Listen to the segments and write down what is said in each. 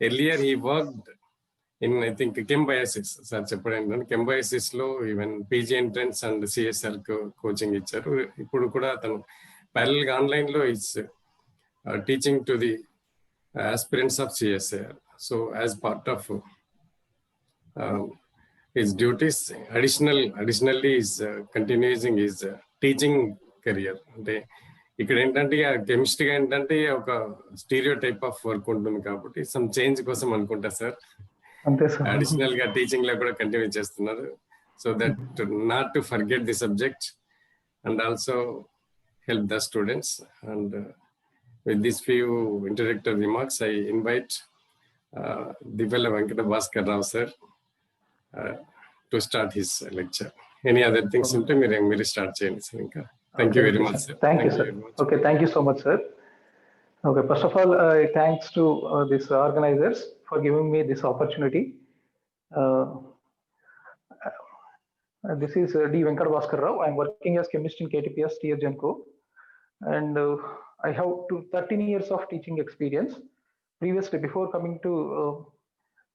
earlier he worked in, I think, Chembiosis. Sir చెప్పండి, Chembiosis లో even PG entrance and CSR coaching ఇచ్చారు. ఇప్పుడు కూడా అతను parallel గా ఆన్లైన్ లో is teaching to the aspirants of CSIR. So as part of his duties, additionally is continuing his teaching career. అంటే ఇక్కడ ఏంటంటే కెమిస్ట్రీగా ఏంటంటే ఒక స్టీరియో టైప్ ఆఫ్ వర్క్ ఉంటుంది కాబట్టి సమ్ చేంజ్ కోసం అనుకుంటా సార్ అంతే సార్, అడిషనల్ గా టీచింగ్ లో కూడా కంటిన్యూ చేస్తున్నారు. So that not to forget the subject and also help the students. And with these few introductory remarks, I invite Divella Venkata Bhaskar Rao sir to start his lecture. Any other things unte మీరు start చేయండి sir. ఇంకా thank you very much sir. Thank you sir. Okay, thank you so much sir. Okay, first of all, thanks to these organizers for giving me this opportunity. This is D. Venkata Bhaskar Rao. I am working as chemist in KTPS TS Genco, and I have 13 years of teaching experience. Previously, before coming to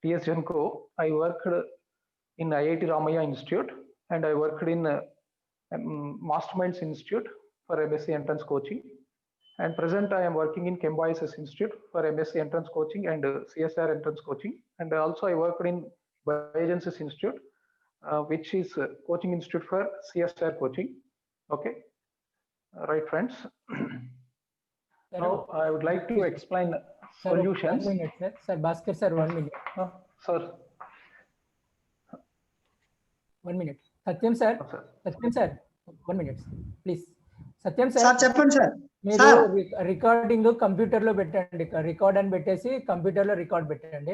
TS Genco, I worked in IIT Ramaiah Institute, and I worked in Masterminds Institute for MSc entrance coaching. And present, I am working in Chembiosis Institute for MSc entrance coaching and CSR entrance coaching. And also, I worked in Biogenesis Institute, which is coaching institute for CSR coaching. Okay, right, friends. Now I would like to explain solutions. 1 minute, sir. Sir, Bhaskar sir, 1 minute. Sir. 1 minute. Satyam sir. Satyam sir, 1 minute, please. Satyam sir. Sir, చెప్పండి sir. మీరు recording computer లో పెట్టండి, record అని పెట్టేసి computer లో record పెట్టండి.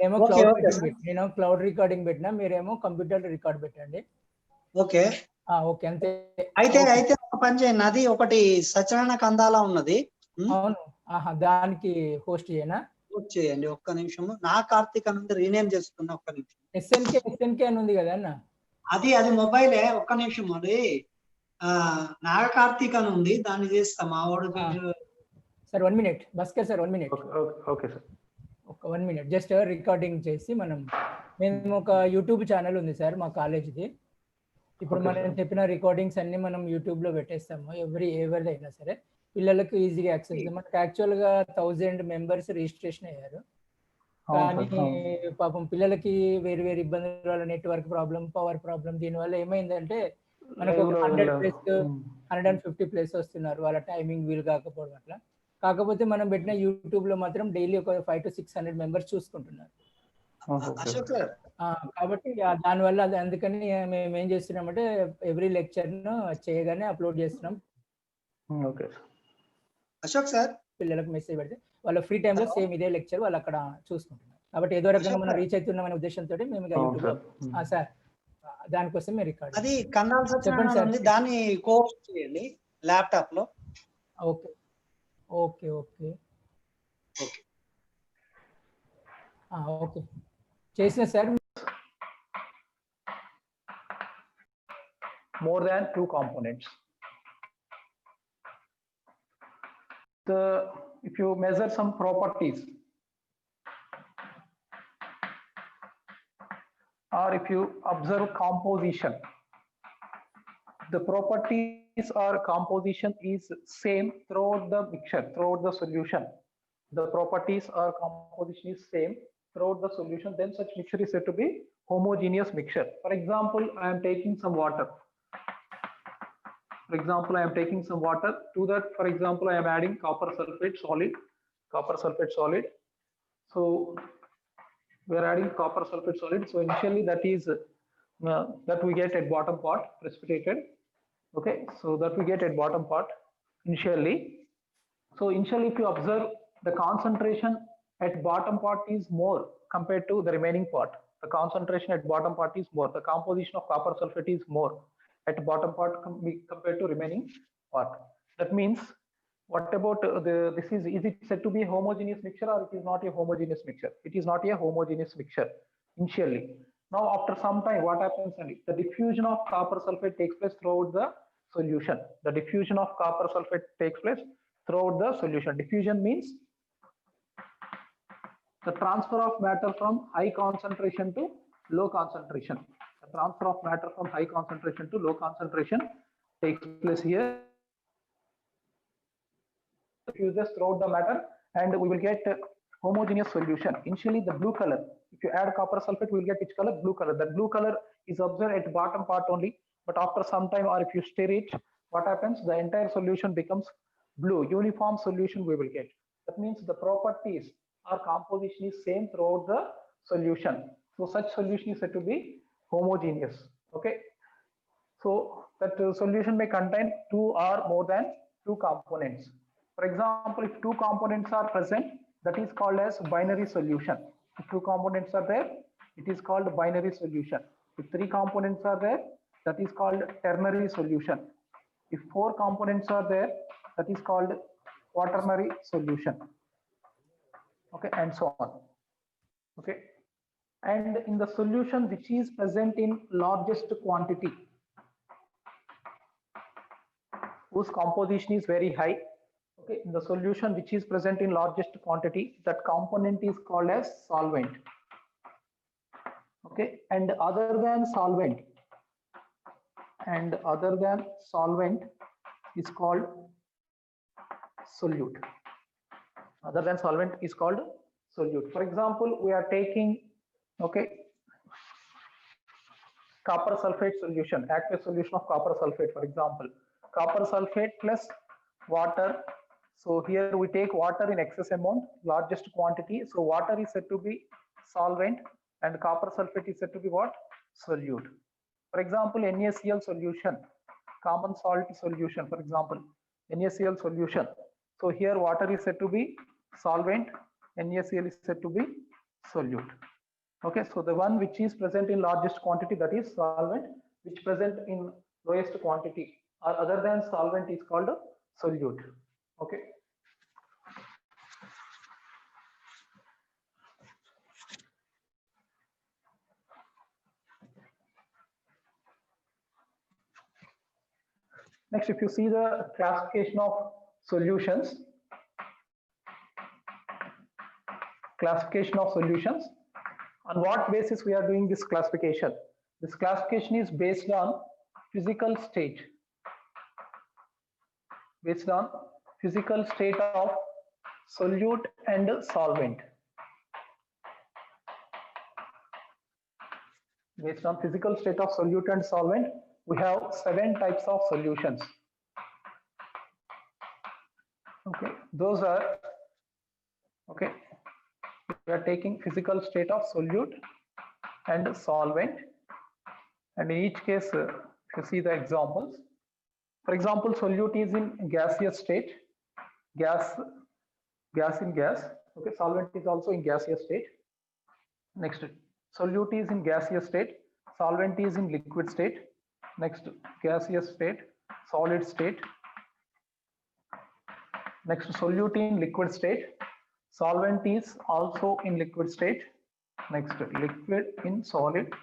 నేను cloud recording పెట్టినా, మీరేమో కంప్యూటర్ లో రికార్డ్ పెట్టండి. ఓకే ఓకే, అంతే. అయితే ఒక పని చేయండి, అది ఒకటి సచరణ కందాలా ఉన్నది. అవును, దానికి హోస్ట్ చేయనా? హోస్ట్ చేయండి. ఒక్క నిమిషం, నా కార్తీక్ నుండి రీనేమ్ చేస్తున్నా. ఒక్క నిమిషం. ఎస్ఎన్కే అని ఉంది కదా అన్న, అది మొబైలే. ఒక్క నిమిషం, అది నాగ కార్తీక్ అని ఉంది, దాన్ని చేస్తా. మా వాడు sir 1 minute. Bhaskar sir 1 minute. Okay sir, ఒక 1 minute జస్ట్ రికార్డింగ్ చేసి మేము ఒక యూట్యూబ్ ఛానల్ ఉంది సార్ మా కాలేజ్ది. ఇప్పుడు మనం చెప్పిన రికార్డింగ్స్ అన్ని మనం యూట్యూబ్ లో పెట్టేస్తాము. ఎవరిదైనా సరే పిల్లలకు ఈజీగా యాక్సెస్. మనకు యాక్చువల్ గా 1000 మెంబర్స్ రిజిస్ట్రేషన్ అయ్యారు, కానీ పాపం పిల్లలకి వేరు ఇబ్బందుల వల్ల, నెట్వర్క్ ప్రాబ్లం, పవర్ ప్రాబ్లం, దీనివల్ల ఏమైందంటే మనకు 150+ వస్తున్నారు, వాళ్ళ టైమింగ్ వీలు కాకపోవడం అట్లా. కాకపోతే మనం పెట్టిన యూట్యూబ్ లో మాత్రం డైలీ ఒక 500 to 600 మెంబర్స్ చూసుకుంటున్నారు. కాబట్టి దానివల్ల అందుకని మేము ఏం చేస్తున్నామంటే ఎవ్రీ లెక్చర్ ను చేయగానే అప్లోడ్ చేస్తున్నాం. అశోక్ సార్, పిల్లలకు మెసేజ్ పెడితే వాళ్ళ ఫ్రీ టైమ్ లో సేమ్ ఇదే లెక్చర్ వాళ్ళు అక్కడ చూసుకుంటున్నారు. కాబట్టి ఏదో రకంగా మనం రీచ్ అవుతున్నామనే ఉద్దేశంతో మేము యూట్యూబ్ లో సార్ దానికోసం మీరు రికార్డ్ అది కన్నాల్ సత్యనారాయణ ఉంది, దాన్ని కోర్స్ చేయండి ల్యాప్టాప్ లో. ఓకే ఓకే ఓకే ఓకే చేసిన sir. More than 2 components. If you measure some properties, or if you observe composition, the properties or composition is same throughout the mixture, throughout the solution. The properties or composition is same throughout the solution, then such mixture is said to be homogeneous mixture. For example, I am taking some water. For example, I am taking some water. To that, for example, I am adding copper sulfate solid. So we are adding copper sulfate solid. So initially that is that we get at bottom part precipitated. Okay, so that we get at bottom part initially. So initially, if you observe, the concentration at bottom part is more compared to the remaining part. The concentration at bottom part is more. The composition of copper sulfate is more at bottom part compared to remaining part. That means, what about this is it said to be a homogeneous mixture, or it is not a homogeneous mixture? It is not a homogeneous mixture initially. Now after some time, what happens? The diffusion of copper sulfate takes place throughout the solution. The diffusion of copper sulfate takes place throughout the solution. Diffusion means the transfer of matter from high concentration to low concentration. The transfer of matter from high concentration to low concentration takes place here. Fuses throughout the matter, and we will get homogeneous solution. Initially, the blue color. If you add copper sulfate, we will get which color? Blue color. That blue color is observed at the bottom part only, but after some time, or if you stir it, what happens? The entire solution becomes blue. Uniform solution we will get. That means the properties or composition is same throughout the solution. So such solution is said to be homogeneous. Okay. So that solution may contain two or more than two components. For example, if two components are present, that is called as binary solution. If two components are there, it is called binary solution. If three components are there, that is called ternary solution. If four components are there, that is called quaternary solution. Okay, and so on. Okay, and in the solution which is present in largest quantity, whose composition is very high. Okay, in the solution which is present in largest quantity, that component is called as solvent. Okay, and other than solvent is called solute. Other than solvent is called solute. For example, we are taking, okay, copper sulfate solution, aqueous solution of copper sulfate, for example, copper sulfate plus water. So here we take water in excess amount, largest quantity. So water is said to be solvent and copper sulfate is said to be what? Solute. For example, NaCl solution, common salt solution, for example, NaCl solution. So here water is said to be solvent, NaCl is said to be solute. Okay, so the one which is present in largest quantity, that is solvent, which present in lowest quantity or other than solvent is called solute. Okay. Next, if you see the classification of solutions, on what basis we are doing this classification? This classification is based on physical state, of solute and solvent. Based on physical state of solute and solvent, we have 7 types of solutions. Okay, those are, okay, we are taking physical state of solute and solvent, and in each case, if you see the examples, for example, solute is in gaseous state, gas in gas. Okay, solvent is also in gaseous state. Next, solute is in gaseous state, solvent is in liquid state. Next, gaseous state, solid state. Next, solute in liquid state, solvent is also in liquid state. Next, liquid in solid.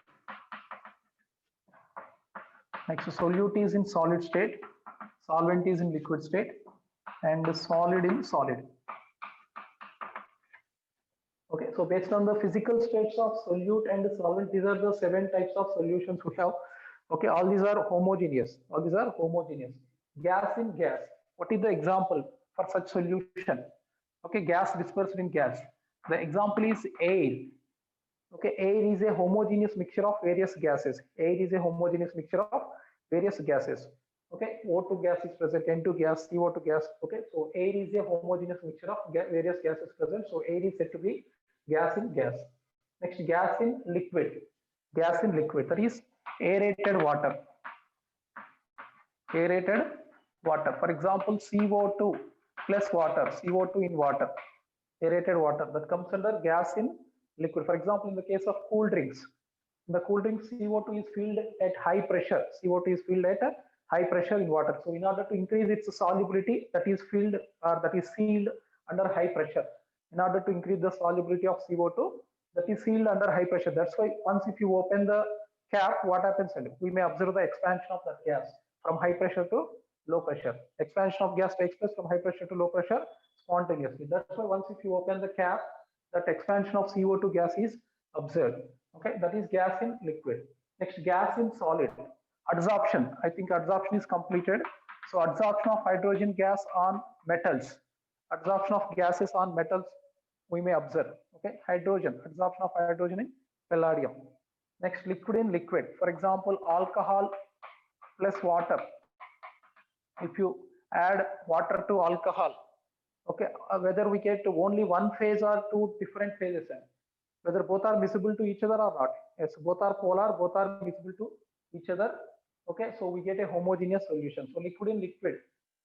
Next, solute is in solid state, solvent is in liquid state, and solid in solid. Okay, so based on the physical states of solute and solvent, these are the 7 types of solutions we have. Okay, all these are homogeneous. Gas in gas. What is the example for such solution? Okay, gas dispersed in gas. The example is air. Okay, air is a homogeneous mixture of various gases. Okay, O2 gas is present, N2 gas, CO2 gas. Okay, so air is a homogeneous mixture of various gases present. So air is said to be gas in gas. Next, gas in liquid. That is aerated water. For example, CO2 plus water, CO2 in water, aerated water, that comes under gas in liquid. For example, in the case of cool drinks, CO2 is filled at high pressure. In water. So in order to increase its solubility, that is sealed under high pressure. In order to increase the solubility of CO2, that is sealed under high pressure. That's why once if you open the cap, what happens? We may observe the expansion of that gas from high pressure to low pressure. Expansion of gas takes place from high pressure to low pressure spontaneously. That's why once if you open the cap, that expansion of CO2 gas is observed. Okay, that is gas in liquid. Next, gas in solid. Adsorption. I think adsorption is completed. So adsorption of hydrogen gas on metals. Adsorption of gases on metals we may observe. Okay, hydrogen. Adsorption of hydrogen in palladium. Next, liquid in liquid. For example, alcohol plus water. If you add water to alcohol, okay, whether we get only one phase or two different phases, whether both are miscible to each other or not. Yes, both are polar, both are miscible to each other. Okay, so we get a homogeneous solution. So liquid in liquid.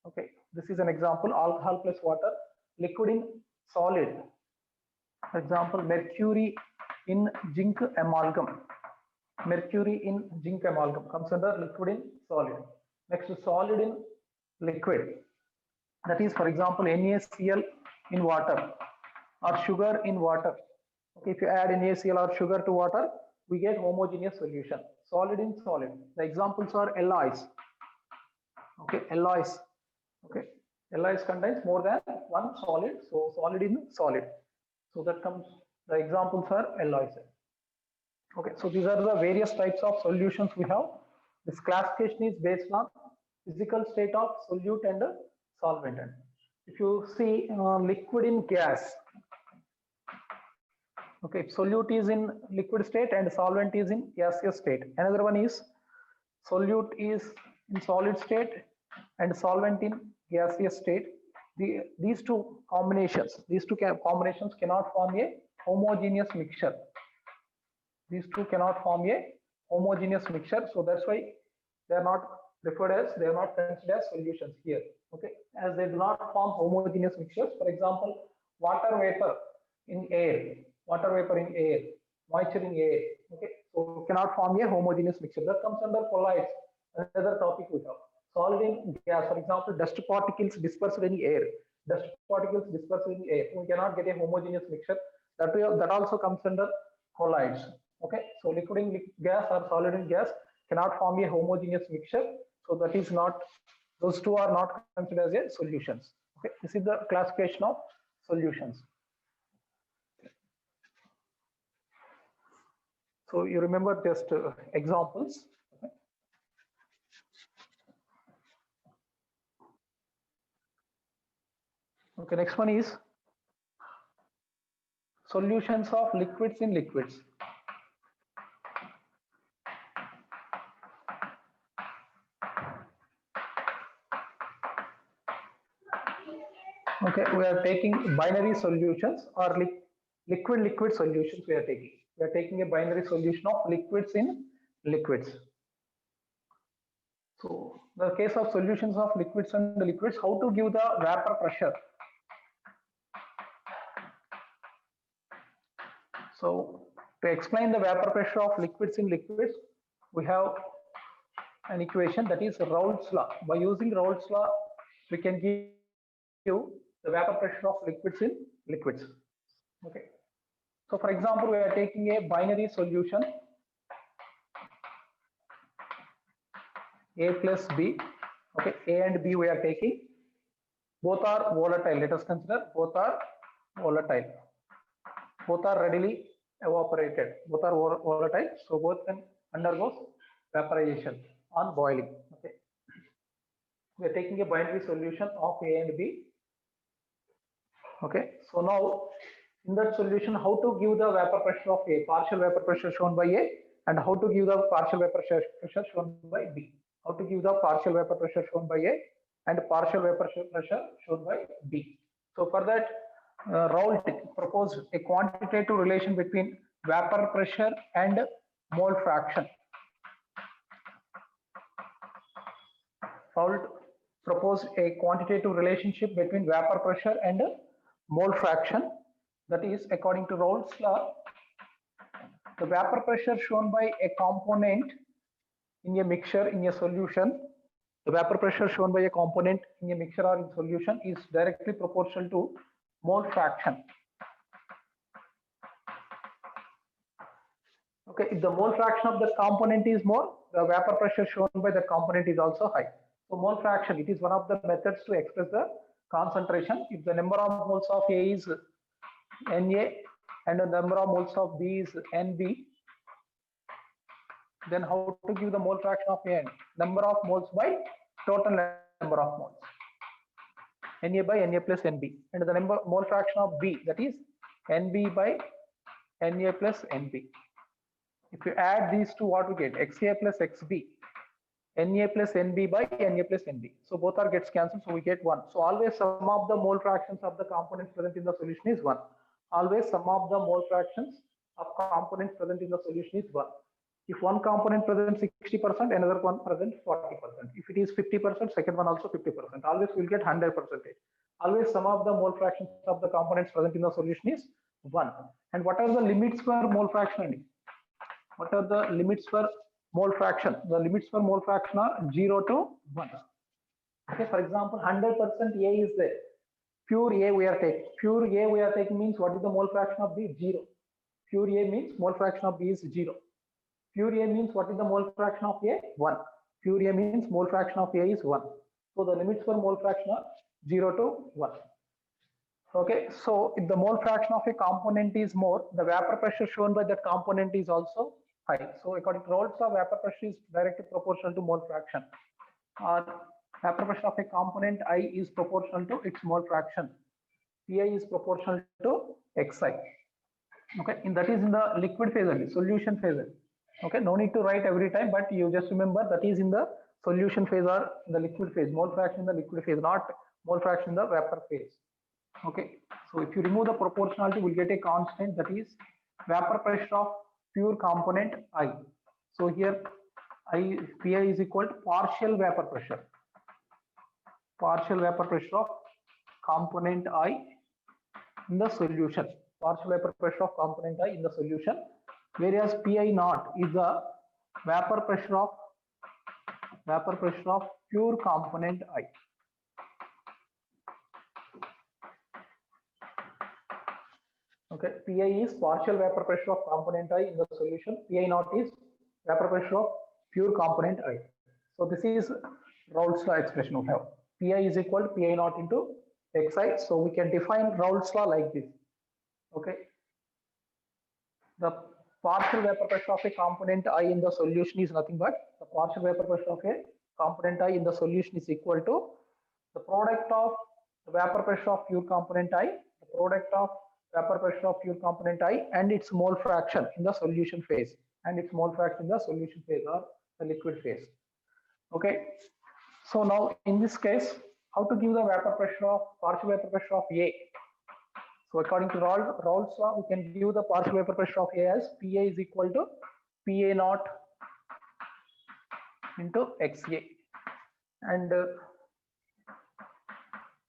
Okay, this is an example, alcohol plus water. Liquid in solid. For example, mercury in zinc amalgam. Mercury in zinc amalgam comes under liquid in solid. Next, solid in liquid. That is, for example, NaCl in water or sugar in water. Okay, if you add NaCl or sugar to water, we get homogeneous solution. Solid in solid. The examples are alloys. Okay, alloys. Okay, alloys contains more than one solid, so solid in solid. So that comes, the examples are alloys. Okay, so these are the various types of solutions we have. This classification is based on physical state of solute and solvent. If you see liquid in gas, okay, solute is in liquid state and solvent is in gaseous state. Another one is solute is in solid state and solvent in gaseous state. These two combinations cannot form a homogeneous mixture. These two cannot form a homogeneous mixture, so that's why they are not referred as, they are not considered as solutions here. Okay, as they do not form homogeneous mixtures. For example, water vapor in air, moisture in air. Okay, so cannot form a homogeneous mixture. That comes under colloids. Another topic we have. Solid in gas, for example, dust particles dispersed in air. We cannot get a homogeneous mixture. That also comes under colloids. Okay, so liquid in gas or solid in gas cannot form a homogeneous mixture. So that is not, those two are not considered as solutions. Okay, this is the classification of solutions. So you remember just examples. Okay, next one is solutions of liquids in liquids. Okay, we are taking binary solutions or liquid solutions we are taking. We are taking a binary solution of liquids in liquids. So the case of solutions of liquids and liquids, how to give the vapor pressure. So to explain the vapor pressure of liquids in liquids, we have an equation, that is Raoult's law. By using Raoult's law, we can give the vapor pressure of liquids in liquids. Okay. So for example, we are taking a binary solution, A plus B. Okay, A and B we are taking. Both are volatile. Let us consider both are volatile. Both are readily evaporated. Both are volatile. So both can undergo vaporization on boiling. Okay. We are taking a binary solution of A and B. Okay. So now in that solution, how to give the vapor pressure of A, partial vapor pressure shown by A, and how to give the partial vapor pressure shown by B. How to give the partial vapor pressure shown by A and partial vapor pressure shown by B. So for that, Raoult proposed a quantitative relation between vapor pressure and mole fraction. Raoult proposed a quantitative relationship between vapor pressure and mole fraction. That is, according to Raoult's law, the vapor pressure shown by a component in a mixture, in a solution, the vapor pressure shown by a component in a mixture or in solution is directly proportional to mole fraction. Okay, if the mole fraction of the component is more, the vapor pressure shown by the component is also high. So mole fraction, it is one of the methods to express the concentration. If the number of moles of A is Na, and the number of moles of B is NB, then how to give the mole fraction of N? Number of moles by total number of moles. Na by Na plus Nb, and the number mole fraction of B, that is Nb by Na plus Nb. If you add these two, what we get? Xa plus Xb, Na plus Nb by Na plus Nb. So both are gets cancelled, so we get 1. So always sum of the mole fractions of the components present in the solution is 1. Always sum of the mole fractions of components present in the solution is 1. If one component presents 60%, another one presents 40%. If it is 50%, second one also 50%. Always we'll get 100%. Always sum of the mole fractions of the components present in the solution is 1. And what are the limits for mole fraction? What are the limits for mole fraction? The limits for mole fraction are 0 to 1. Okay, for example, 100% A is there. Pure A we are taking. Pure A we are taking means what is the mole fraction of B? 0. Pure A means mole fraction of B is 0. Pure A means what is the mole fraction of A? 1. Pure A means mole fraction of A is 1. So the limits for mole fraction are 0 to 1. Okay, so if the mole fraction of a component is more, the vapor pressure shown by that component is also high. So according to Raoult's law, vapor pressure is directly proportional to mole fraction. Vapor pressure of a component I is proportional to its mole fraction. Pi is proportional to Xi. Okay, and that is in the liquid phase only, solution phase. Okay, no need to write every time, but you just remember that is in the solution phase or in the liquid phase, mole fraction in the liquid phase, not mole fraction in the vapor phase. Okay, so if you remove the proportionality, we'll get a constant, that is vapor pressure of pure component I. So here I Pi is equal to partial vapor pressure. Partial vapor pressure of component I in the solution. Partial vapor pressure of component I in the solution. Whereas Pi naught is the vapor pressure of pure component I. Okay, Pi is partial vapor pressure of component I in the solution. Pi naught is vapor pressure of pure component I. So this is Raoult's law expression we have. Pi is equal to Pi naught into Xi. So we can define Raoult's law like this. Okay. The partial vapor pressure of a component I in the solution is nothing but the partial vapor pressure of a component I in the solution is equal to the product of the vapor pressure of pure component I, the product of vapor pressure of pure component I and its mole fraction in the solution phase, and its mole fraction in the solution phase or the liquid phase. Okay. So now in this case, how to give the vapor pressure of partial vapor pressure of A? So according to Raoult's law, we can give the partial vapor pressure of A as Pa is equal to Pa naught into Xa, and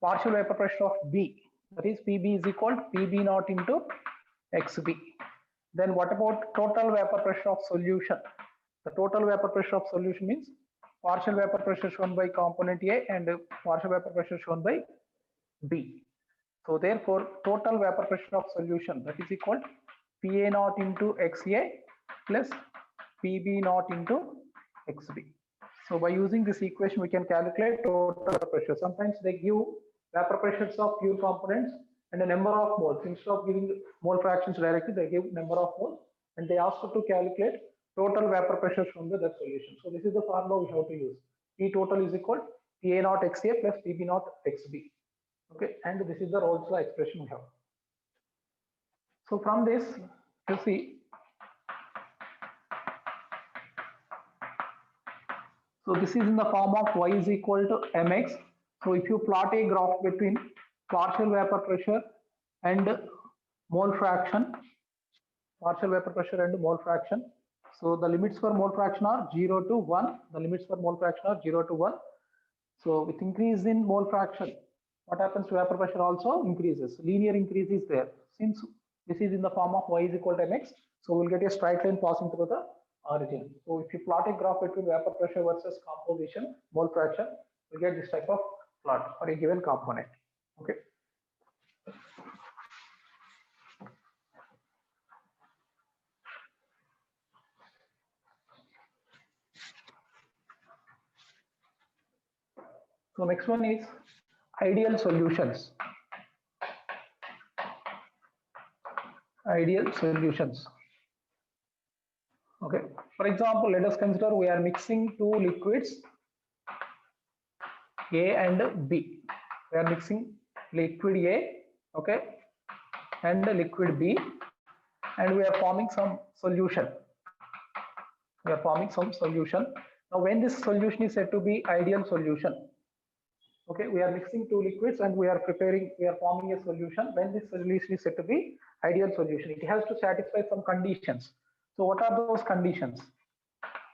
partial vapor pressure of B, that is Pb is equal to Pb naught into Xb. Then what about total vapor pressure of solution? The total vapor pressure of solution means partial vapor pressure shown by component A and partial vapor pressure shown by B. So therefore, total vapor pressure of solution, that is equal to Pa naught into Xa plus Pb naught into Xb. So by using this equation, we can calculate total vapor pressure. Sometimes they give vapor pressures of pure components and a number of moles. Instead of giving mole fractions directly, they give number of moles, and they ask you to calculate total vapor pressure from the solution. So this is the formula we have to use. P total is equal to Pa naught Xa plus Pb naught Xb. Okay, and this is the Raoult's law expression we have. So from this, you see, so this is in the form of y is equal to mx. So if you plot a graph between partial vapor pressure and mole fraction, partial vapor pressure and mole fraction. So the limits for mole fraction are 0 to 1. The limits for mole fraction are 0 to 1. So with increase in mole fraction, what happens to vapor pressure also increases. Linear increase is there. Since this is in the form of y is equal to mx, so we'll get a straight line passing through the origin. So if you plot a graph between vapor pressure versus composition, mole fraction, you get this type of plot for a given component. Okay. So next one is ideal solutions. ideal solutions. Okay, for example, let us consider we are mixing two liquids A and B. We are mixing liquid A, okay, and liquid B, and we are forming some solution. We are forming some solution. Now, when this solution is said to be ideal solution, okay, we are mixing two liquids and we are forming a solution. When this solution is said to be ideal solution, it has to satisfy some conditions. So, what are those conditions?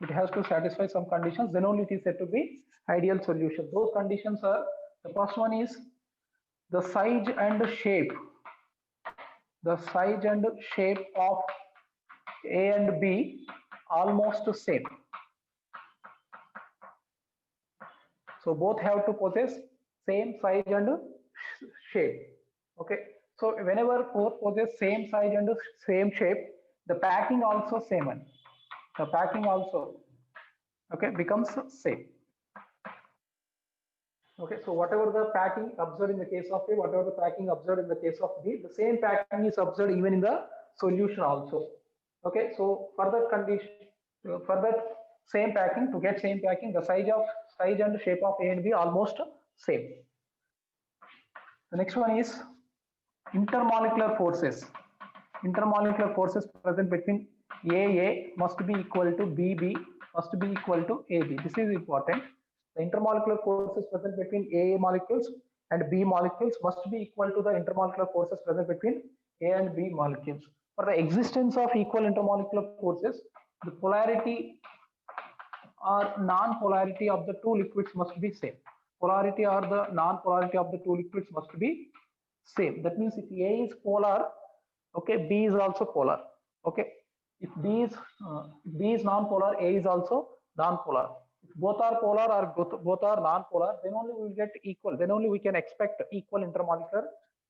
It has to satisfy some conditions, then only it is said to be ideal solution. Those conditions are, the first one is the size and shape. The size and shape of A and B almost same. So both have to possess same size and shape. Okay. So whenever both possess same size and same shape, the packing also same one. The packing also, okay, becomes same. Okay, so whatever the packing observed in the case of A, whatever the packing observed in the case of B, the same packing is observed even in the solution also. Okay, so for that condition, for that same packing, to get same packing, the size and shape of A and B almost same. The next one is intermolecular forces. Intermolecular forces present between AA must be equal to BB must be equal to AB. This is important. The intermolecular forces present between AA molecules and B molecules must be equal to the intermolecular forces present between A and B molecules. For the existence of equal intermolecular forces, the polarity or non-polarity of the two liquids must be same. Polarity or the non-polarity of the two liquids must be same. That means if A is polar, okay, B is also polar. Okay, if B is non-polar, A is also non-polar. If both are polar or both are non-polar, then only we will get equal. Then only we can expect equal intermolecular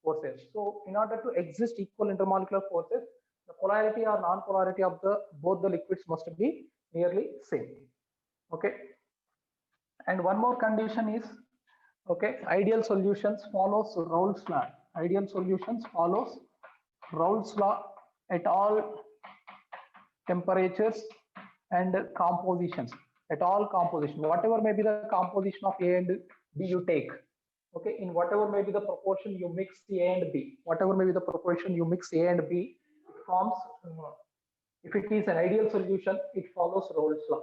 forces. So in order to exist equal intermolecular forces, the polarity or non-polarity of both the liquids must be nearly same. Okay, and one more condition is, okay, ideal solutions follows Raoult's law. Ideal solutions follows Raoult's law at all temperatures and compositions. At all composition, whatever may be the composition of A and B you take, okay, in whatever may be the proportion you mix A and B, whatever may be the proportion you mix A and B, it forms, if it is an ideal solution, it follows Raoult's law.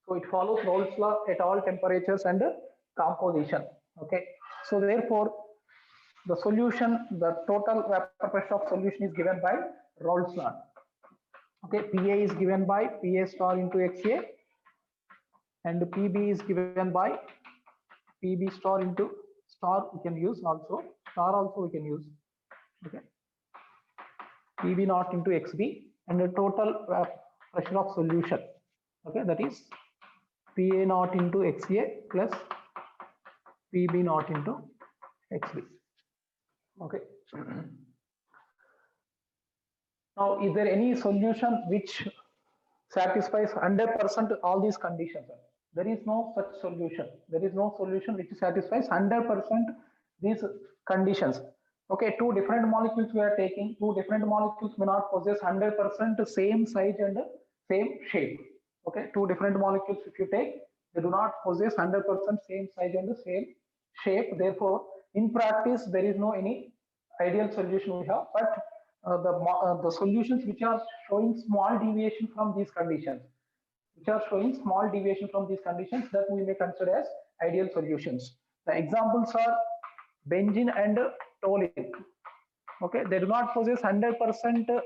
So it follows Raoult's law at all temperatures and composition. Okay, so therefore the solution, the total vapor pressure of solution is given by Raoult's law. Okay, PA is given by PA star into XA, and PB is given by PB star into star. We can use also star also we can use. Okay, PB naught into XB, and the total pressure of solution. Okay, that is PA naught into XA plus PB naught into XB. Okay. Now, is there any solution which satisfies 100% all these conditions? There is no such solution. There is no solution which satisfies 100% these conditions. Okay, two different molecules we are taking. Two different molecules may not possess 100% same size and same shape. Okay, two different molecules if you take, they do not possess 100% same size and the same shape. Therefore, in practice, there is no any ideal solution we have. But the solutions which are showing small deviation from these conditions, that we may consider as ideal solutions. The examples are benzene and toluene. Okay, they do not possess 100%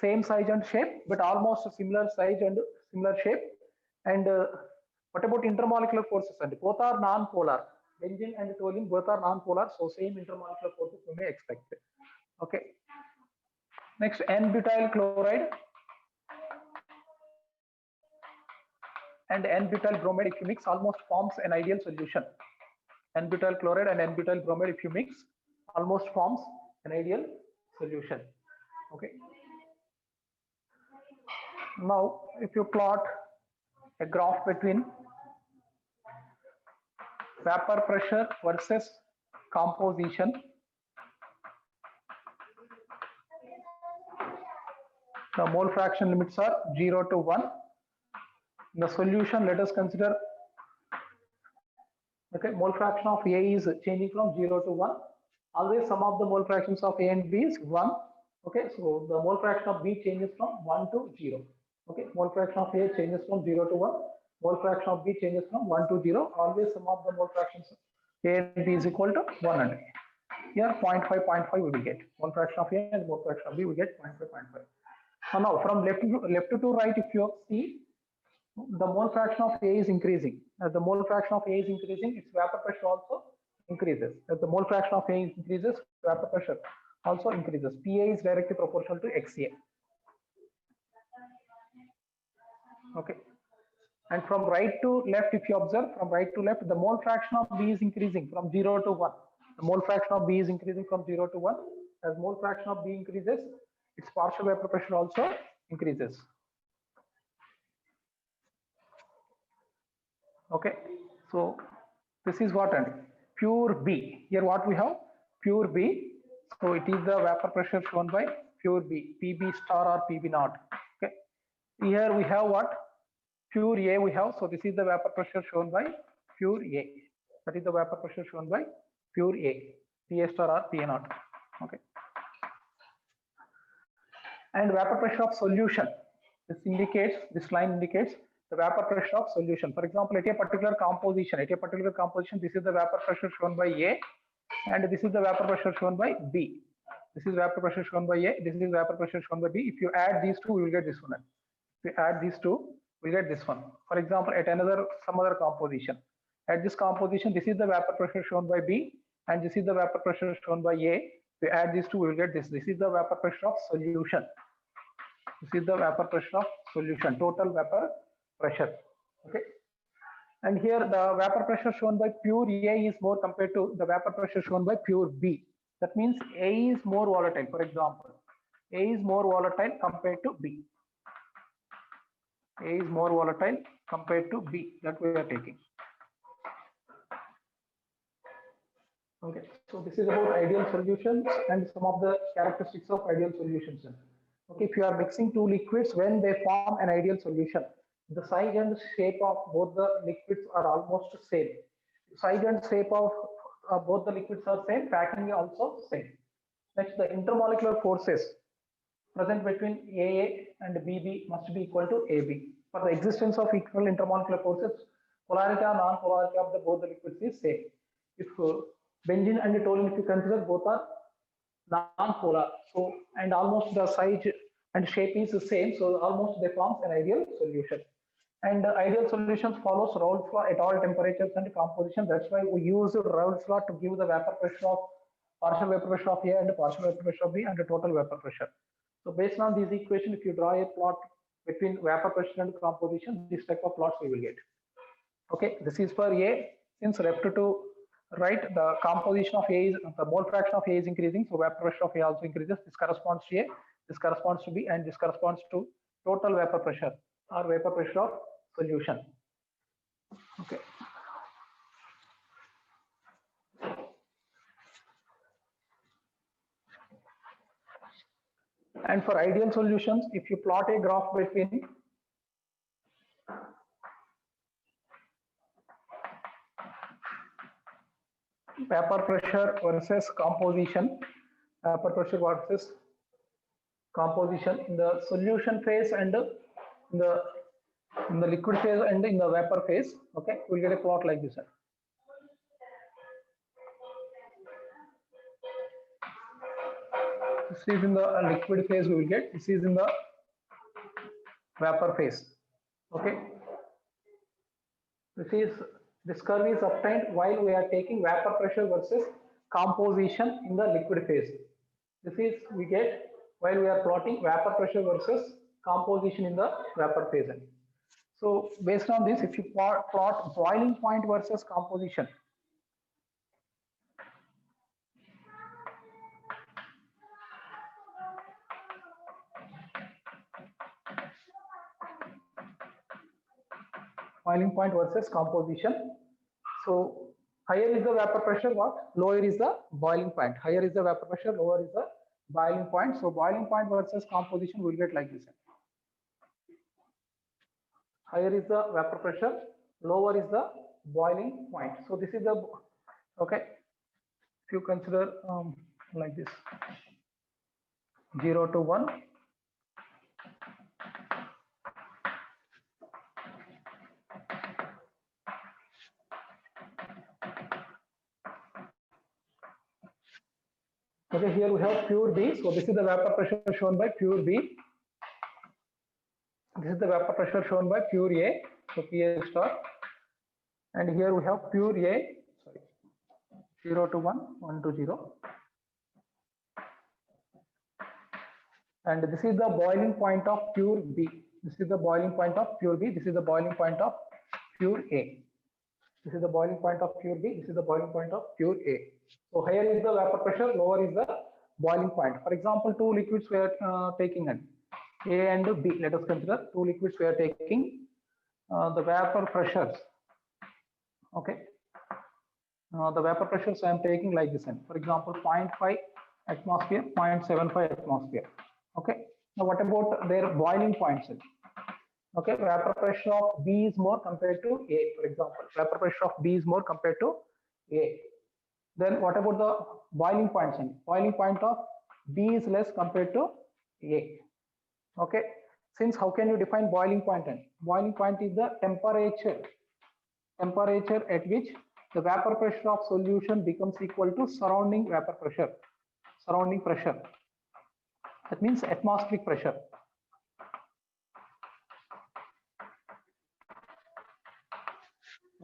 same size and shape, but almost similar size and similar shape. And what about intermolecular forces? And both are non-polar. Benzene and toluene both are non-polar, so same intermolecular forces we may expect. Okay. Next, N-butyl chloride and N-butyl bromide, if you mix, almost forms an ideal solution. N-butyl chloride and N-butyl bromide, if you mix, almost forms an ideal solution. Okay. Now, if you plot a graph between vapor pressure versus composition The mole fraction limits are 0 to 1. In the solution, let us consider, okay, mole fraction of A is changing from 0 to 1. Always sum of the mole fractions of A and B is 1. Okay, so the mole fraction of B changes from 1 to 0. Okay, mole fraction of A changes from 0 to 1. Mole fraction of B changes from 1 to 0. Always sum of the mole fractions of A and B is equal to 100. Here 0.5 we will get. Mole fraction of A and mole fraction of B we get 0.5. So now from left to right, if you see, the mole fraction of A is increasing. As the mole fraction of A is increasing, its vapor pressure also increases. As the mole fraction of A increases, vapor pressure also increases. PA is directly proportional to XA. Okay. And from right to left, if you observe, from right to left, the mole fraction of B is increasing from 0 to 1. The mole fraction of B is increasing from 0 to 1. As mole fraction of B increases, its partial vapor pressure also increases. Okay, so this is what, and pure B. Here what we have? Pure B. So it is the vapor pressure shown by pure B, PB star or PB naught. Okay, here we have what? Pure A we have. So this is the vapor pressure shown by pure A. That is the vapor pressure shown by pure A, PA star or PA naught. Okay. And vapor pressure of solution. This indicates, this line indicates the vapor pressure of solution. For example, at a particular composition, this is the vapor pressure shown by A, and this is the vapor pressure shown by B. This is vapor pressure shown by A, this is vapor pressure shown by B. If you add these two, you will get this one. If you add these two, we will get this one. For example, at some other composition. At this composition, this is the vapor pressure shown by B, and this is the vapor pressure shown by A. If you add these two, we will get this. This is the vapor pressure of solution. This is the vapor pressure of solution, total vapor pressure. Okay. And here the vapor pressure shown by pure A is more compared to the vapor pressure shown by pure B. That means A is more volatile. For example, A is more volatile compared to B. A is more volatile compared to B, that we are taking. Okay, so this is about ideal solutions and some of the characteristics of ideal solutions. Okay, if you are mixing two liquids, when they form an ideal solution, the size and shape of both the liquids are almost same. Size and shape of both the liquids are same, packing is also same. Next, the intermolecular forces present between AA and BB must be equal to AB. For the existence of equal intermolecular forces, polarity or non-polarity of both the liquids is same. If benzene and toluene, if you consider, both are non-polar, so and almost the size and shape is the same, so almost they form an ideal solution. And ideal solutions follows Raoult's law at all temperatures and composition. That's why we use Raoult's law to give the vapor pressure of partial vapor pressure of A and partial vapor pressure of B and the total vapor pressure. So based on these equations, if you draw a plot between vapor pressure and composition, this type of plots we will get. Okay, this is for A. Since left to right, the composition of A is, the mole fraction of A is increasing, so vapor pressure of A also increases. This corresponds to A, this corresponds to B, and this corresponds to total vapor pressure or vapor pressure of solution. Okay. And for ideal solutions, if you plot a graph between vapor pressure versus composition, vapor pressure versus composition in the solution phase and in the liquid phase and in the vapor phase, okay, we'll get a plot like this. This is in the liquid phase we will get, this is in the vapor phase. Okay, this curve is obtained while we are taking vapor pressure versus composition in the liquid phase. This is we get while we are plotting vapor pressure versus composition in the vapor phase. So based on this, if you plot boiling point versus composition, boiling point versus composition. So higher is the vapor pressure, what? Lower is the boiling point. Higher is the vapor pressure, lower is the boiling point. So boiling point versus composition will get like this. Higher is the vapor pressure, lower is the boiling point. So this is the, okay, if you consider like this, 0 to 1. Okay, here we have pure B. So this is the vapor pressure shown by pure B. This is the vapor pressure shown by pure A. So PA star. And here we have pure A. Sorry, 0 to 1, 1 to 0. And this is the boiling point of pure B. This is the boiling point of pure B. This is the boiling point of pure A. This is the boiling point of pure B. This is the boiling point of pure A. So higher is the vapor pressure, lower is the boiling point. For example, two liquids we are taking in A and B. Let us consider two liquids we are taking. The vapor pressures. Okay. The vapor pressures I am taking like this. For example, 0.5 atmosphere, 0.75 atmosphere. Okay. Now what about their boiling points? Okay, vapor pressure of B is more compared to A, for example. Vapor pressure of B is more compared to A. Then what about the boiling points? Boiling point of B is less compared to A. Okay, since how can you define boiling point? Boiling point is the temperature at which the vapor pressure of solution becomes equal to surrounding vapor pressure, surrounding pressure. That means atmospheric pressure.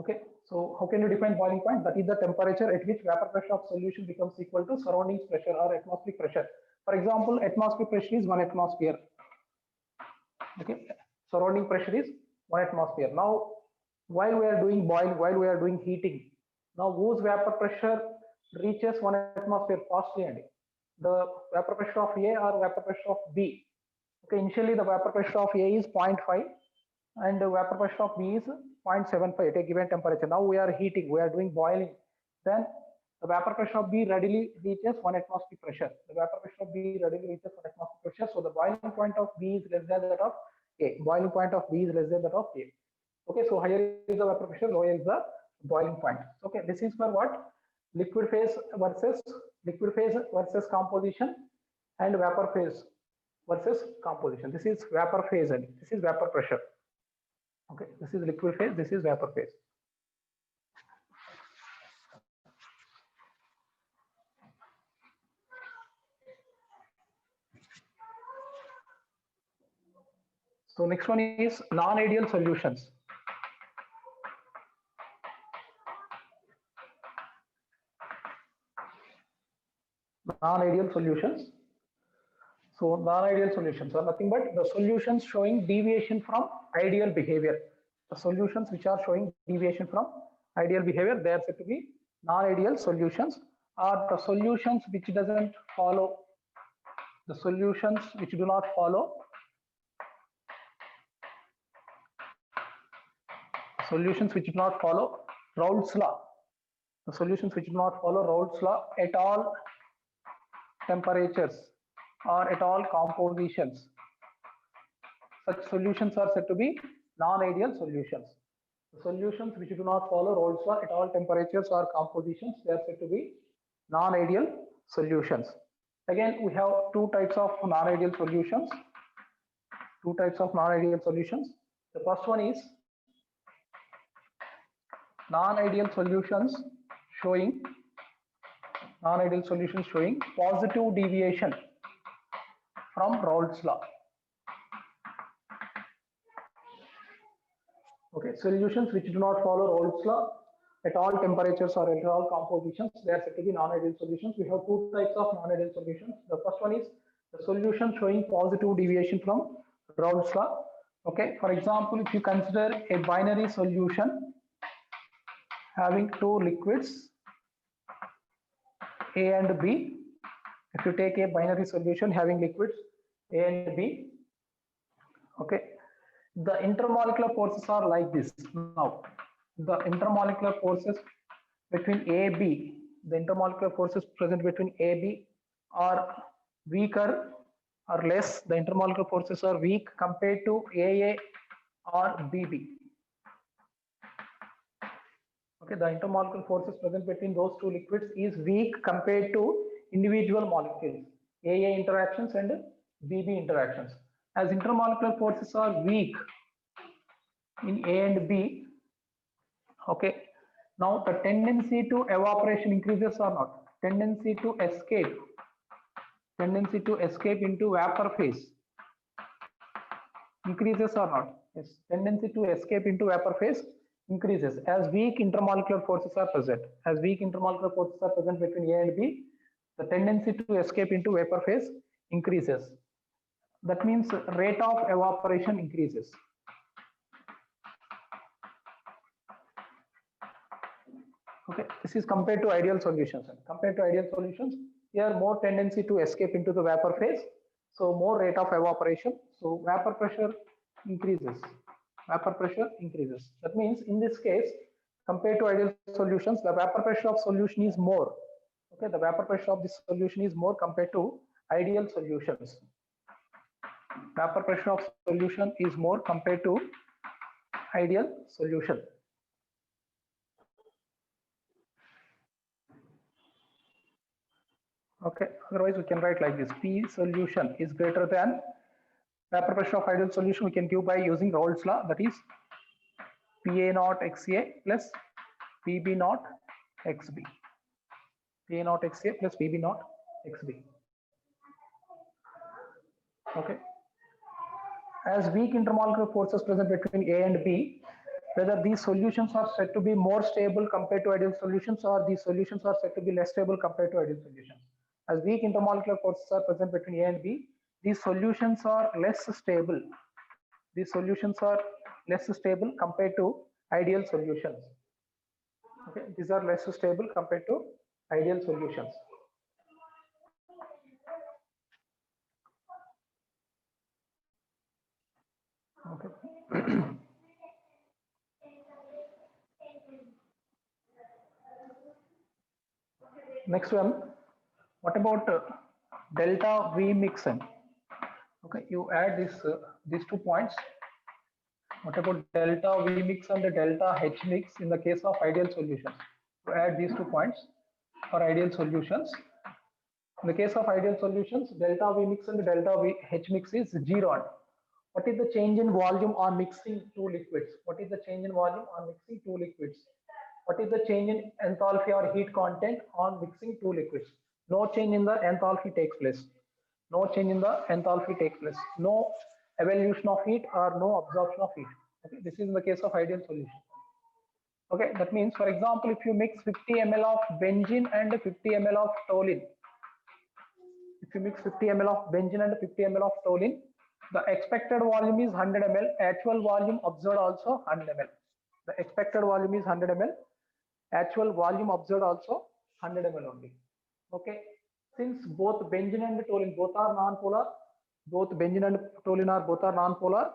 Okay, so how can you define boiling point? That is the temperature at which vapor pressure of solution becomes equal to surroundings pressure or atmospheric pressure. For example, atmospheric pressure is 1 atmosphere. Okay, surrounding pressure is 1 atmosphere. Now, while we are doing boiling, while we are doing heating, now whose vapor pressure reaches 1 atmosphere fastly? And the vapor pressure of A or vapor pressure of B? Okay, initially the vapor pressure of A is 0.5 and the vapor pressure of B is 0.75 at a given temperature. Now we are heating, we are doing boiling. Then the vapor pressure of B readily reaches 1 atmospheric pressure. The vapor pressure of B readily reaches 1 atmospheric pressure. So the boiling point of B is less than that of A. Boiling point of B is less than that of A. Okay, so higher is the vapor pressure, lower is the boiling point. Okay, this is for what? Liquid phase versus composition and vapor phase versus composition. This is vapor phase and this is vapor pressure. Okay, this is liquid phase, this is vapor phase. So next one is non-ideal solutions. Non-ideal solutions. So non-ideal solutions are nothing but the solutions showing deviation from ideal behavior. The solutions which are showing deviation from ideal behavior, they are said to be non-ideal solutions, or the solutions which doesn't follow, the solutions which do not follow, solutions which do not follow Raoult's law. The solutions which do not follow Raoult's law at all temperatures or at all compositions. Such solutions are said to be non-ideal solutions. The solutions which do not follow Raoult's law at all temperatures or compositions, they are said to be non-ideal solutions. Again, we have two types of non-ideal solutions. Two types of non-ideal solutions. The first one is non-ideal solutions showing positive deviation from Raoult's law. Okay, solutions which do not follow Raoult's law at all temperatures or at all compositions, they are said to be non-ideal solutions. We have two types of non-ideal solutions. The first one is the solution showing positive deviation from Raoult's law. Okay, for example, if you consider a binary solution having two liquids A and B, if you take a binary solution having liquids A and B, okay, the intermolecular forces are like this. Now, the intermolecular forces between AB, the intermolecular forces present between AB are weaker or less, the intermolecular forces are weak compared to AA or BB. Okay, the intermolecular forces present between those two liquids is weak compared to individual molecules, AA interactions and BB interactions. As intermolecular forces are weak in A and B, okay, now the tendency to evaporation increases or not? Tendency to escape into vapor phase increases or not? Yes, tendency to escape into vapor phase increases as weak intermolecular forces are present. As weak intermolecular forces are present between A and B, the tendency to escape into vapor phase increases. That means rate of evaporation increases. Okay, this is compared to ideal solutions. Compared to ideal solutions, here more tendency to escape into the vapor phase, so more rate of evaporation. So vapor pressure increases. Vapor pressure increases. That means in this case, compared to ideal solutions, the vapor pressure of solution is more. Okay, the vapor pressure of this solution is more compared to ideal solutions. Vapor pressure of solution is more compared to ideal solution. Okay, otherwise we can write like this: P solution is greater than vapor pressure of ideal solution. We can give by using Raoult's law, that is PA naught XA plus PB naught XB. PA naught XA plus PB naught XB. Okay. As weak intermolecular forces present between A and B, whether these solutions are said to be more stable compared to ideal solutions, or these solutions are said to be less stable compared to ideal solutions. As weak intermolecular forces are present between A and B, these solutions are less stable. These solutions are less stable compared to ideal solutions. Okay, these are less stable compared to ideal solutions. Okay. Next one, what about delta V mixing? Okay, you add these 2 points. What about delta V mix and the delta H mix in the case of ideal solutions? To add these 2 points for ideal solutions. In the case of ideal solutions, delta V mix and the delta H mix is 0. What is the change in volume on mixing 2 liquids? What is the change in volume on mixing 2 liquids? What is the change in enthalpy or heat content on mixing 2 liquids? No change in the enthalpy takes place. No change in the enthalpy takes place. No evolution of heat or no absorption of heat. Okay, this is in the case of ideal solution. Okay, that means, for example, if you mix 50 ml of benzene and 50 ml of toluene, if you mix 50 ml of benzene and 50 ml of toluene, the expected volume is 100 ml. Actual volume observed also 100 ml. The expected volume is 100 ml. Actual volume observed also 100 ml only. Okay, since both benzene and toluene both are non-polar, both benzene and toluene are both are non-polar,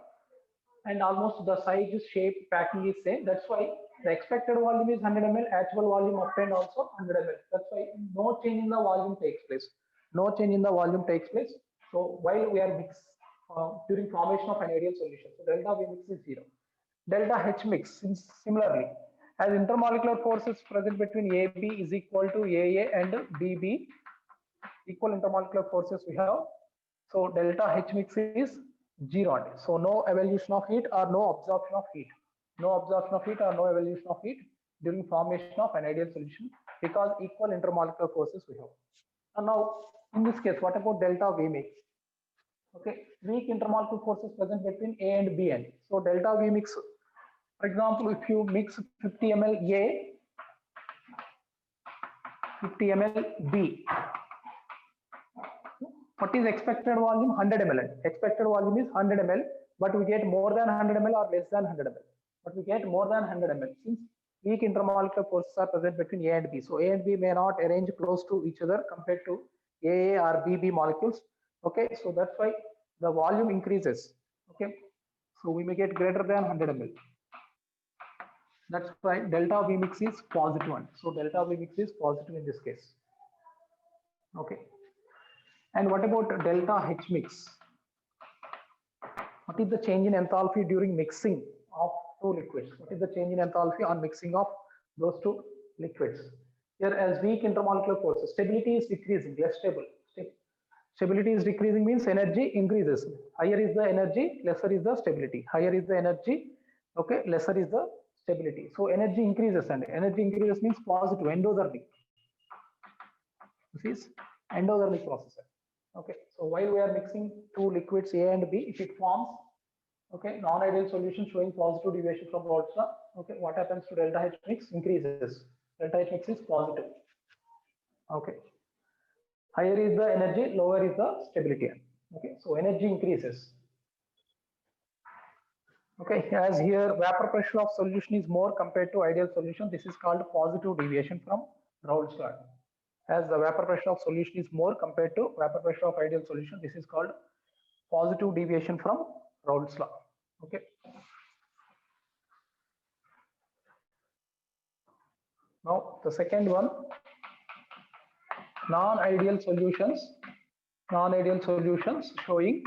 and almost the size, shape, packing is same. That's why the expected volume is 100 ml. Actual volume obtained also 100 ml. That's why no change in the volume takes place. No change in the volume takes place. So while we are mix during formation of an ideal solution, so delta V mix is 0. Delta H mix, similarly, as intermolecular forces present between AB is equal to AA and BB, equal intermolecular forces we have. So delta H mix is 0. So no evolution of heat or no absorption of heat. No absorption of heat or no evolution of heat during formation of an ideal solution, because equal intermolecular forces we have. And now in this case, what about delta V mix? Okay, weak intermolecular forces present between A and B end. So delta V mix, for example, if you mix 50 ml A, 50 ml B, what is expected volume? 100 ml. Expected volume is 100 ml, but we get more than 100 ml or less than 100 ml. But we get more than 100 ml since weak intermolecular forces are present between A and B. So A and B may not arrange close to each other compared to AA or BB molecules. Okay, so that's why the volume increases. Okay, so we may get greater than 100 ml. That's why delta V mix is positive one. So delta V mix is positive in this case. Okay. And what about delta H mix? What is the change in enthalpy during mixing of two liquids? What is the change in enthalpy on mixing of those two liquids? Here, as weak intermolecular forces, stability is decreasing, less stable. Stability is decreasing means energy increases. Higher is the energy, lesser is the stability. Higher is the energy, okay, lesser is the stability. So energy increases, and energy increases means positive, endothermic. This is endothermic process. Okay, so while we are mixing two liquids A and B, if it forms, okay, non-ideal solution showing positive deviation from Raoult's law, okay, what happens to delta H mix? Increases. Delta H mix is positive. Okay, higher is the energy, lower is the stability. Okay, so energy increases. Okay, as here vapor pressure of solution is more compared to ideal solution, this is called positive deviation from Raoult's law. As the vapor pressure of solution is more compared to vapor pressure of ideal solution, this is called positive deviation from Raoult's law. Okay. Now the second one, non-ideal solutions showing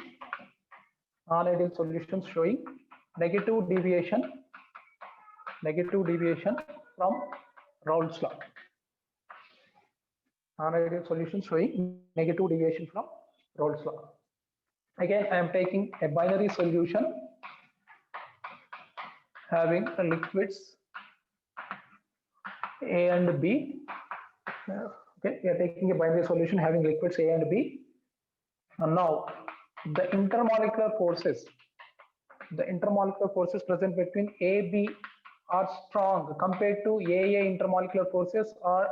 negative deviation from Raoult's law. Non-ideal solution showing negative deviation from Raoult's law. Again, I am taking a binary solution having the liquids A and B. Okay, we are taking a binary solution having liquids A and B. And now the intermolecular forces present between AB are strong compared to AA intermolecular forces or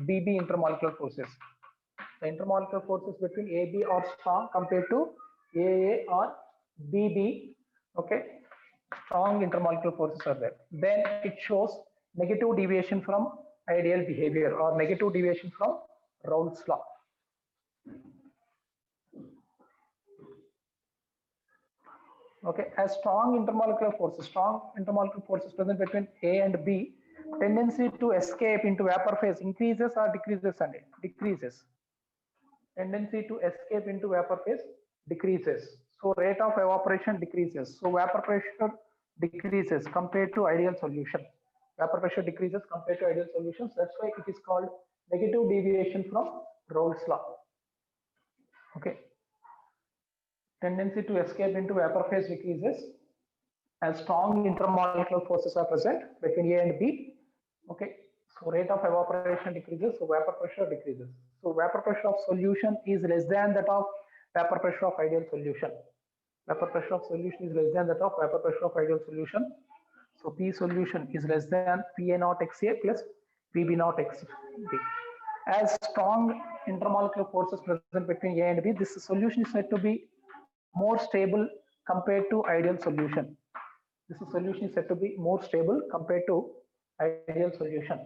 BB intermolecular forces. The intermolecular forces between AB are strong compared to AA or BB. Okay, strong intermolecular forces are there. Then it shows negative deviation from ideal behavior or negative deviation from Raoult's law. Okay, as strong intermolecular forces present between A and B, tendency to escape into vapor phase increases or decreases, and decreases. Tendency to escape into vapor phase decreases. So rate of evaporation decreases. So vapor pressure decreases compared to ideal solution. Vapor pressure decreases compared to ideal solutions. That's why it is called negative deviation from Raoult's law. Okay. Tendency to escape into vapor phase decreases as strong intermolecular forces are present between A and B. Okay, so rate of evaporation decreases, so vapor pressure decreases. So vapor pressure of solution is less than that of vapor pressure of ideal solution. Vapor pressure of solution is less than that of vapor pressure of ideal solution. So P solution is less than PA naught XA plus PB naught XB. As strong intermolecular forces present between A and B, this solution is said to be more stable compared to ideal solution. This solution is said to be more stable compared to ideal solution.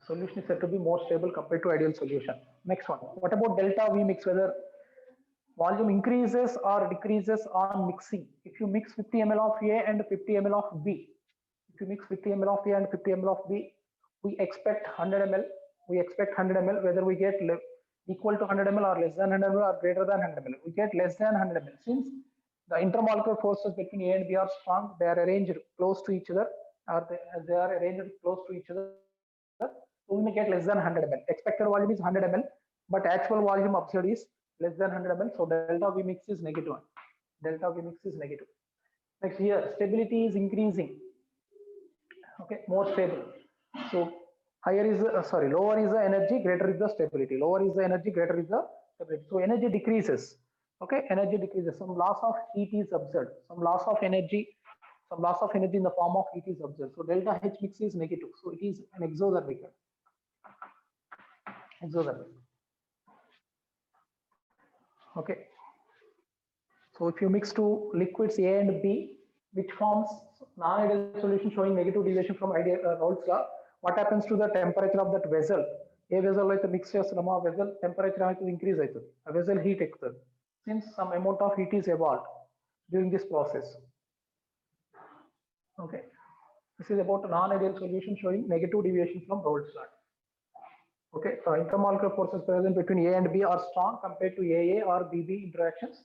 Solution is said to be more stable compared to ideal solution. Next one. What about delta V mix? Whether volume increases or decreases on mixing. If you mix 50 ml of A and 50 ml of B, if you mix 50 ml of A and 50 ml of B, we expect 100 ml. We expect 100 ml. Whether we get equal to 100 ml or less than 100 ml or greater than 100 ml, we get less than 100 ml. Since the intermolecular forces between A and B are strong, they are arranged close to each other, or they are arranged close to each other. So we may get less than 100 ml. Expected volume is 100 ml, but actual volume observed is less than 100 ml. So delta V mix is negative. Delta V mix is negative. Next, here stability is increasing. Okay, more stable. So higher is lower is the energy, greater is the stability. Lower is the energy, greater is the stability. So energy decreases. Okay, energy decreases. Some loss of heat is observed. Some loss of energy in the form of heat is observed. So delta H mix is negative. So it is an exothermic. Okay. So if you mix two liquids A and B, which forms non-ideal solution showing negative deviation from ideal Raoult's law, what happens to the temperature of that vessel? A vessel like the mix chestama vessel temperature increase a vessel heat exert. Since some amount of heat is evolved during this process. Okay, this is about a non-ideal solution showing negative deviation from Raoult's law. Okay, so intermolecular forces present between A and B are strong compared to AA or BB interactions.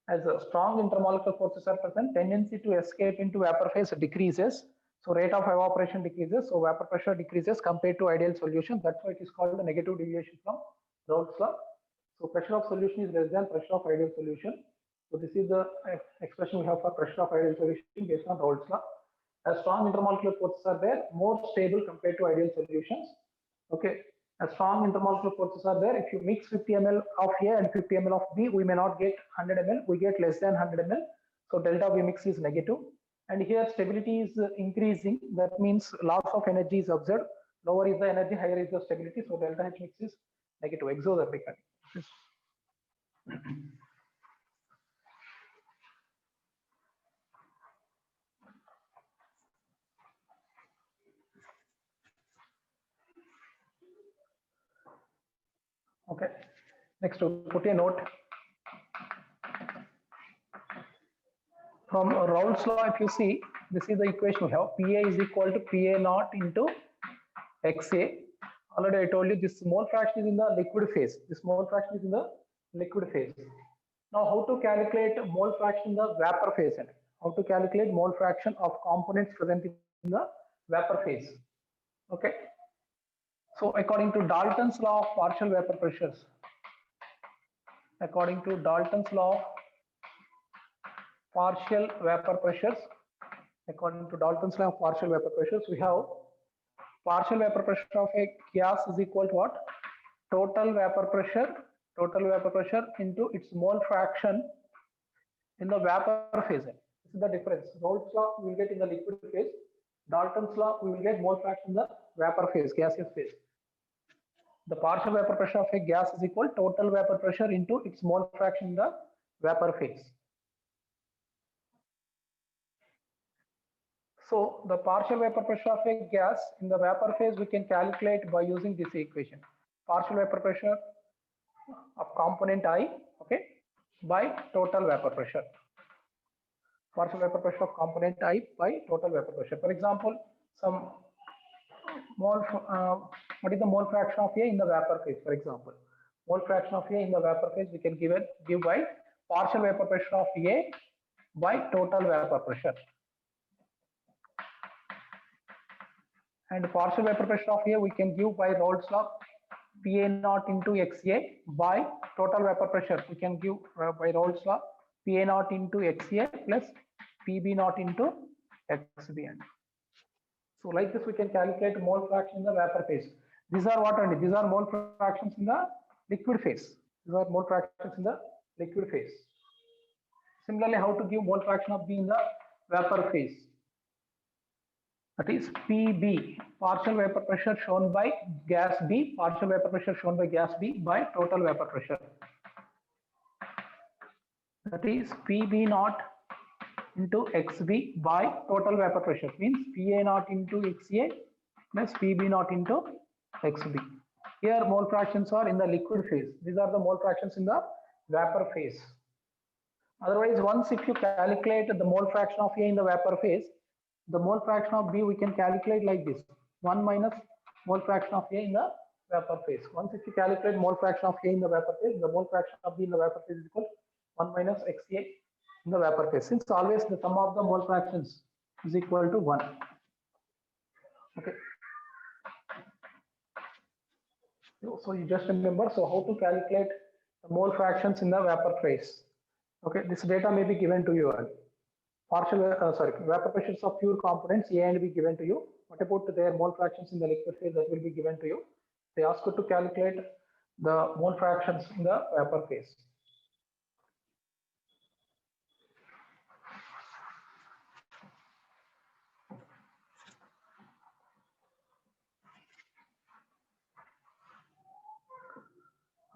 As strong intermolecular forces are present, tendency to escape into vapor phase decreases. So rate of evaporation decreases. So vapor pressure decreases compared to ideal solution. That's why it is called the negative deviation from Raoult's law. So pressure of solution is less than pressure of ideal solution. So this is the expression we have for pressure of ideal solution based on Raoult's law. As strong intermolecular forces are there, more stable compared to ideal solutions. Okay, as strong intermolecular forces are there, if you mix 50 ml of A and 50 ml of B, we may not get 100 ml, we get less than 100 ml. So delta V mix is negative. And here stability is increasing. That means loss of energy is observed. Lower is the energy, higher is the stability. So delta H mix is negative, exothermic. Okay, next to put a note. From Raoult's law, if you see, this is the equation we have. PA is equal to PA naught into XA. Already I told you this mole fraction is in the liquid phase. This mole fraction is in the liquid phase. Now, how to calculate mole fraction in the vapor phase? How to calculate mole fraction of components present in the vapor phase? Okay. So, according to Dalton's law of partial vapor pressures, according to Dalton's law of partial vapor pressures, according to Dalton's law of partial vapor pressures, we have partial vapor pressure of a gas is equal to what? Total vapor pressure into its mole fraction in the vapor phase. This is the difference. Raoult's law we will get in the liquid phase. Dalton's law we will get mole fraction in the vapor phase, gaseous phase. The partial vapor pressure of a gas is equal to total vapor pressure into its mole fraction in the vapor phase. So the partial vapor pressure of a gas in the vapor phase we can calculate by using this equation. Partial vapor pressure of component I, okay, by total vapor pressure. Partial vapor pressure of component I by total vapor pressure. For example, some mole, what is the mole fraction of A in the vapor phase? For example, mole fraction of A in the vapor phase we can give by partial vapor pressure of A by total vapor pressure. And partial vapor pressure of A we can give by Raoult's law PA naught into XA by total vapor pressure. We can give by Raoult's law PA naught into XA plus PB naught into XB. So like this we can calculate mole fraction in the vapor phase. These are what only? These are mole fractions in the liquid phase. These are mole fractions in the liquid phase. Similarly, how to give mole fraction of B in the vapor phase? That is PB, partial vapor pressure shown by gas B, partial vapor pressure shown by gas B by total vapor pressure. That is PB naught into XB by total vapor pressure, means PA naught into XA plus PB naught into XB. Here mole fractions are in the liquid phase. These are the mole fractions in the vapor phase. Otherwise, once if you calculate the mole fraction of A in the vapor phase, the mole fraction of B we can calculate like this: 1 minus mole fraction of A in the vapor phase. Once if you calculate mole fraction of A in the vapor phase, the mole fraction of B in the vapor phase is equal to 1 minus XA in the vapor phase. Since always the sum of the mole fractions is equal to 1. Okay. So you just remember, so how to calculate the mole fractions in the vapor phase. Okay, this data may be given to you. Vapor pressures of pure components A and B given to you. What about their mole fractions in the liquid phase? That will be given to you. They ask you to calculate the mole fractions in the vapor phase.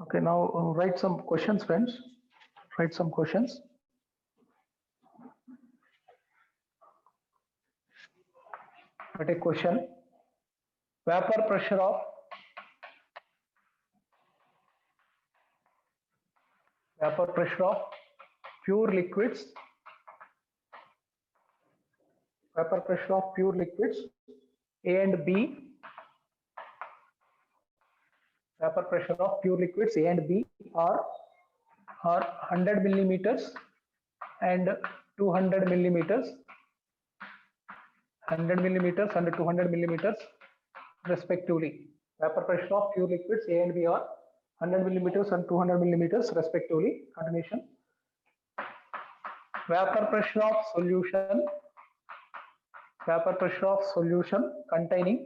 Okay, now write some questions, friends. Write some questions. Write a question. Vapor pressure of pure liquids. Vapor pressure of pure liquids A and B vapor pressure of pure liquids A and B are 100 millimeters and 200 millimeters, 100 millimeters and 200 millimeters respectively. Vapor pressure of pure liquids A and B are 100 millimeters and 200 millimeters respectively. Continuation. Vapor pressure of solution. Vapor pressure of solution containing.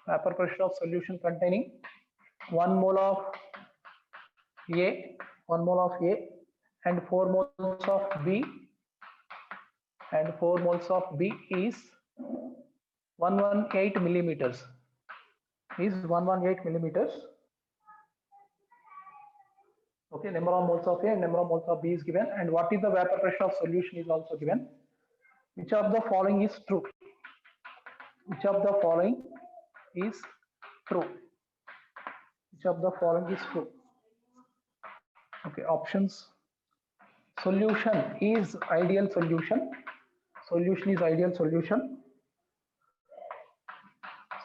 Vapor pressure of solution containing 1 mole of A, 1 mole of A, and 4 moles of B, and 4 moles of B is 118 millimeters. Is 118 millimeters. Okay, number of moles of A and number of moles of B is given, and what is the vapor pressure of solution is also given. Which of the following is true? Which of the following is true? Which of the following is true? Okay, options. Solution is ideal solution. Solution is ideal solution.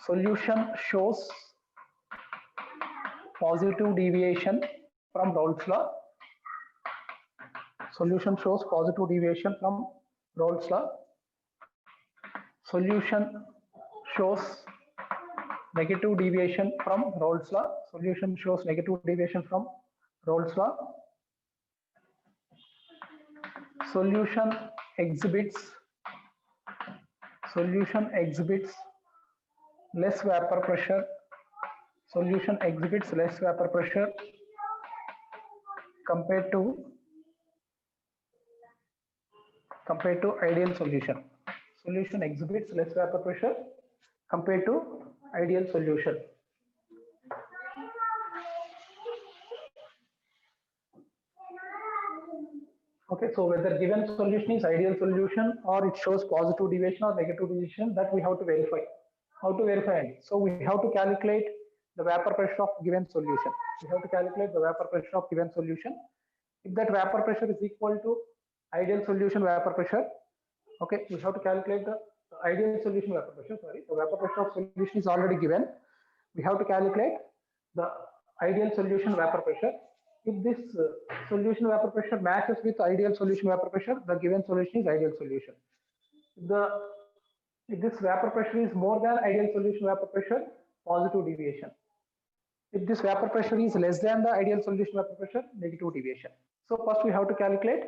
Solution shows positive deviation from Raoult's law. Solution shows positive deviation from Raoult's law. Solution shows negative deviation from Raoult's law. Solution shows negative deviation from Raoult's law. Solution exhibits less vapor pressure. Solution exhibits less vapor pressure compared to ideal solution. Solution exhibits less vapor pressure compared to ideal solution. Okay, so whether given solution is ideal solution or it shows positive deviation or negative deviation, that we have to verify. How to verify it? So we have to calculate the vapor pressure of given solution. We have to calculate the vapor pressure of given solution. If that vapor pressure is equal to ideal solution vapor pressure, okay, we have to calculate the ideal solution vapor pressure. Sorry, the vapor pressure of solution is already given. We have to calculate the ideal solution vapor pressure. If this solution vapor pressure matches with ideal solution vapor pressure, the given solution is ideal solution. If this vapor pressure is more than ideal solution vapor pressure, positive deviation. If this vapor pressure is less than the ideal solution vapor pressure, negative deviation. So first we have to calculate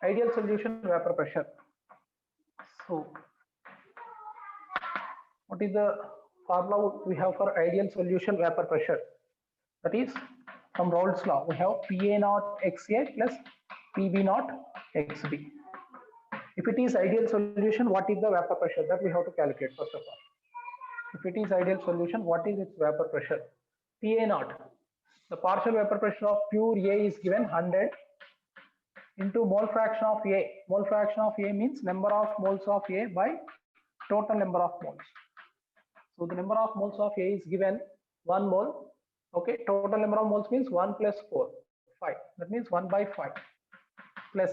ideal solution vapor pressure. So what is the formula we have for ideal solution vapor pressure? That is from Raoult's law. We have PA naught XA plus PB naught XB. If it is ideal solution, what is the vapor pressure? That we have to calculate first of all. If it is ideal solution, what is its vapor pressure? PA naught. The partial vapor pressure of pure A is given 100 into mole fraction of A. Mole fraction of A means number of moles of A by total number of moles. So the number of moles of A is given 1 mole. Okay, total number of moles means 1 plus 4, 5. That means 1 by 5 plus.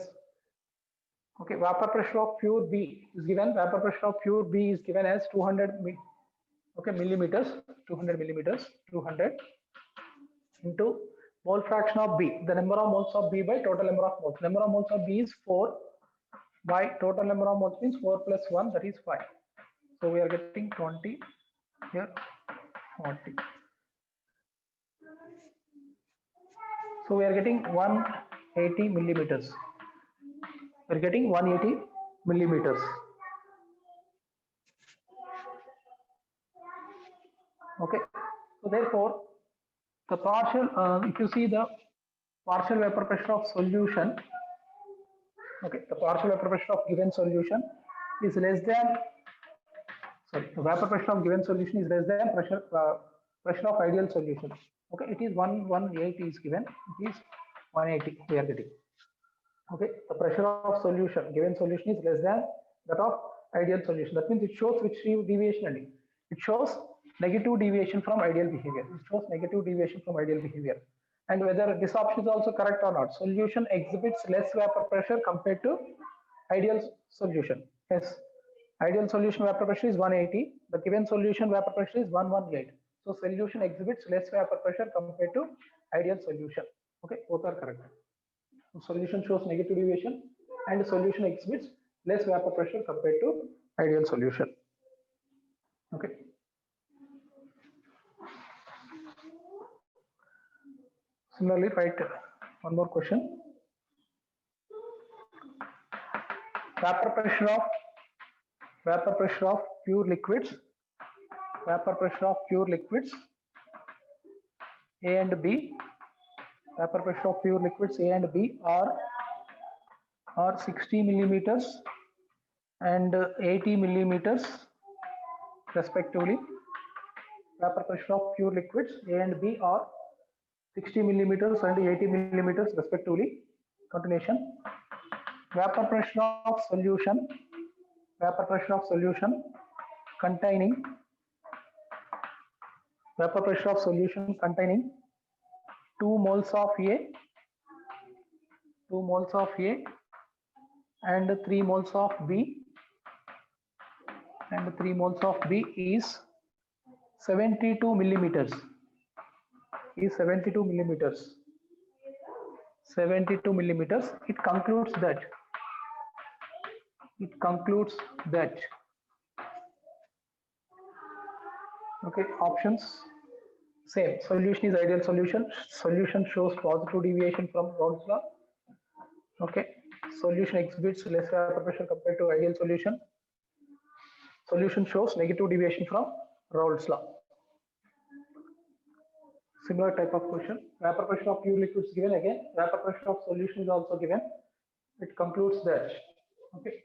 Okay, vapor pressure of pure B is given. Vapor pressure of pure B is given as 200 millimeters. 200 into mole fraction of B. The number of moles of B by total number of moles. Number of moles of B is 4 by total number of moles means 4 plus 1, that is 5. So we are getting 20 here, 40. So we are getting 180 millimeters. We are getting 180 millimeters. Okay. So therefore, the partial, if you see the partial vapor pressure of solution, okay, the partial vapor pressure of given solution is less than, sorry, the vapor pressure of given solution is less than pressure of ideal solution. Okay, it is 180 is given, it is 180 we are getting. Okay, the pressure of solution, given solution is less than that of ideal solution. That means it shows which deviation only. It shows negative deviation from ideal behavior. It shows negative deviation from ideal behavior. And whether this option is also correct or not. Solution exhibits less vapor pressure compared to ideal solution. Yes, Ideal solution vapor pressure is 180. The given solution vapor pressure is 118. So solution exhibits less vapor pressure compared to ideal solution. Okay, both are correct. So solution shows negative deviation and the solution exhibits less vapor pressure compared to ideal solution. Okay. Similarly, write one more question. Vapor pressure of pure liquids. Vapor pressure of pure liquids A and B. Vapor pressure of pure liquids A and B are 60 millimeters and 80 millimeters respectively. Vapor pressure of pure liquids A and B are 60 millimeters and 80 millimeters respectively. Continuation. Vapor pressure of solution containing 2 moles of A and 3 moles of B is 72 millimeters. 72 millimeters. It concludes that okay, options same. Solution is ideal solution. Solution shows positive deviation from Raoult's law. Okay, solution exhibits less vapor pressure compared to ideal solution. Solution shows negative deviation from Raoult's law. Similar type of question. Vapor pressure of pure liquids given again. Vapor pressure of solution is also given. It concludes that. Okay.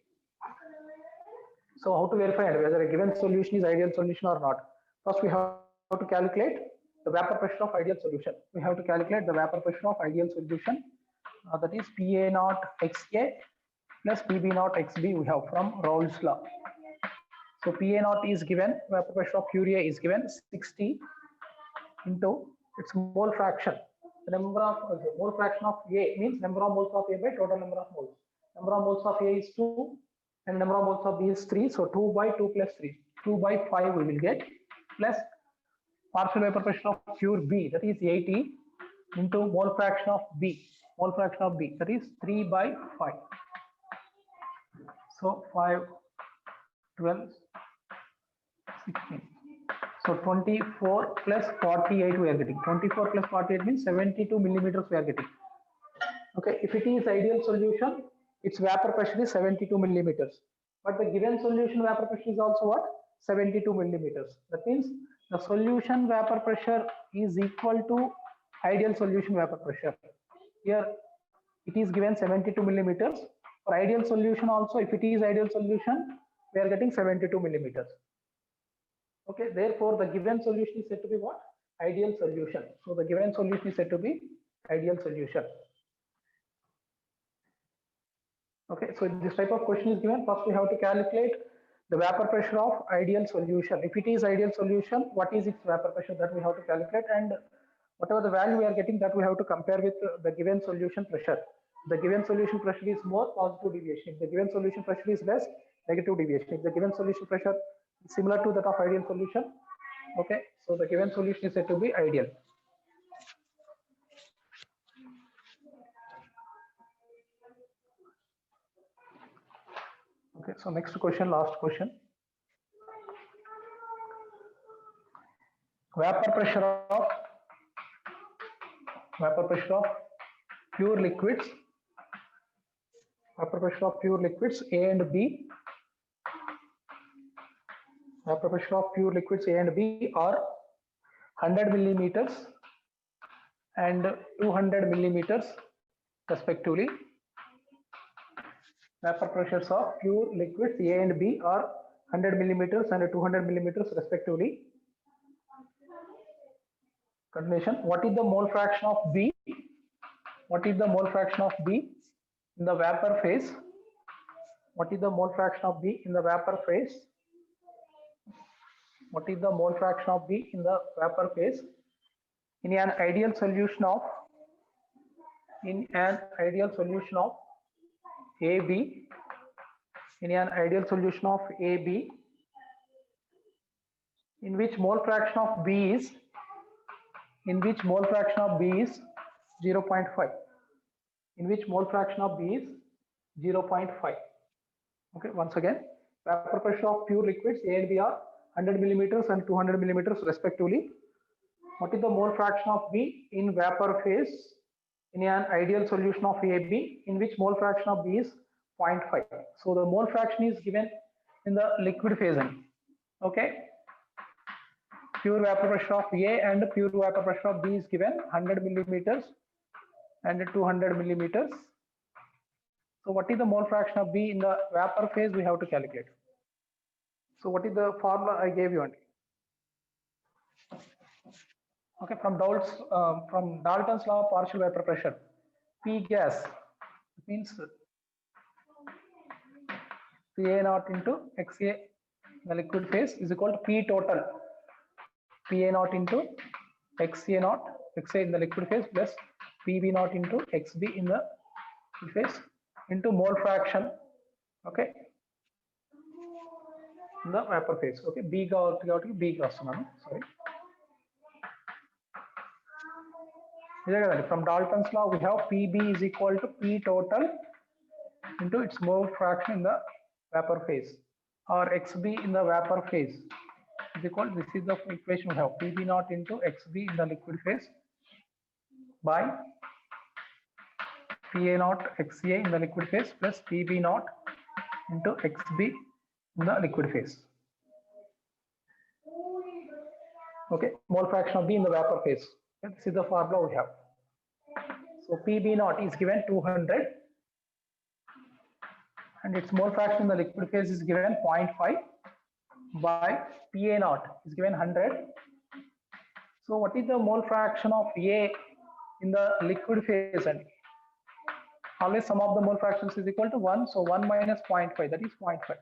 So how to verify whether a given solution is ideal solution or not? First, we have to calculate the vapor pressure of ideal solution. We have to calculate the vapor pressure of ideal solution. That is PA naught XA plus PB naught XB. We have from Raoult's law. So PA naught is given. Vapor pressure of urea is given 60 into its mole fraction. The number of mole fraction of A means number of moles of A by total number of moles. Number of moles of A is 2 and number of moles of B is 3. So 2 by 2 plus 3. 2 by 5 we will get plus partial vapor pressure of pure B, that is 80 into mole fraction of B. Mole fraction of B, that is 3 by 5. So 5, 12, 16. So 24 plus 48 we are getting. 24 plus 48 means 72 millimeters we are getting. Okay, if it is ideal solution, its vapor pressure is 72 millimeters. But the given solution vapor pressure is also what? 72 millimeters. That means the solution vapor pressure is equal to ideal solution vapor pressure. Here it is given 72 millimeters. For ideal solution also, if it is ideal solution, we are getting 72 millimeters. Okay, therefore the given solution is said to be what? Ideal solution. So the given solution is said to be ideal solution. Okay, so this type of question is given. First we have to calculate the vapor pressure of ideal solution. If it is ideal solution, what is its vapor pressure, that we have to calculate, and whatever the value we are getting, that we have to compare with the given solution pressure. The given solution pressure is more, positive deviation. If the given solution pressure is less, negative deviation. If the given solution pressure is similar to that of ideal solution, okay, so the given solution is said to be ideal. Okay, so next question, last question. Vapor pressure of pure liquids. Vapor pressure of pure liquids A and B. Vapor pressure of pure liquids A and B are 100 millimeters and 200 millimeters respectively. Vapor pressures of pure liquids A and B are 100 millimeters and 200 millimeters respectively. Continuation. What is the mole fraction of B? What is the mole fraction of B in the vapor phase? What is the mole fraction of B in the vapor phase? What is the mole fraction of B in the vapor phase? In an ideal solution of AB, in an ideal solution of AB, in which mole fraction of B is 0.5. In which mole fraction of B is 0.5. Okay, once again, vapor pressure of pure liquids A and B are 100 millimeters and 200 millimeters respectively. What is the mole fraction of B in vapor phase in an ideal solution of AB, in which mole fraction of B is 0.5? So the mole fraction is given in the liquid phase. Okay, pure vapor pressure of A and pure vapor pressure of B is given 100 millimeters and 200 millimeters. So what is the mole fraction of B in the vapor phase? We have to calculate. So what is the formula I gave you? Okay, from Dalton's law of partial vapor pressure, P gas means PA naught into XA, the liquid phase, is equal to P total, PA naught into XA naught, XA in the liquid phase, plus PB naught into XB in the liquid phase, into mole fraction. Okay, in the vapor phase. Okay, B gas, sorry. From Dalton's law, we have PB is equal to P total into its mole fraction in the vapor phase, or XB in the vapor phase is equal, this is the equation we have, PB naught into XB in the liquid phase by PA naught XA in the liquid phase plus PB naught into XB in the liquid phase. Okay, mole fraction of B in the vapor phase. This is the formula we have. So PB naught is given 200 and its mole fraction in the liquid phase is given 0.5 by PA naught is given 100. So what is the mole fraction of A in the liquid phase? And always sum of the mole fractions is equal to 1. So 1 minus 0.5, that is 0.5.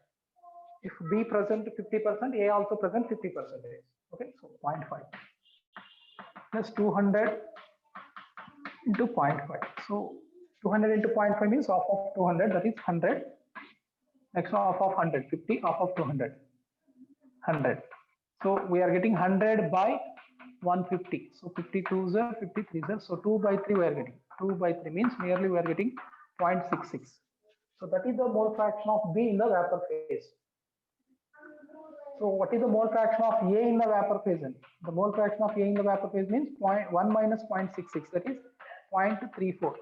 If B present 50%, A also present 50%. Okay, so 0.5 plus 200 into 0.5. So 200 into 0.5 means half of 200, that is 100. Next half of 100, 50, half of 200, 100. So we are getting 100 by 150. So 52 is 53 is, so 2 by 3 we are getting. 2 by 3 means nearly we are getting 0.66. So that is the mole fraction of B in the vapor phase. So what is the mole fraction of A in the vapor phase? The mole fraction of A in the vapor phase means 1 minus 0.66, that is 0.34.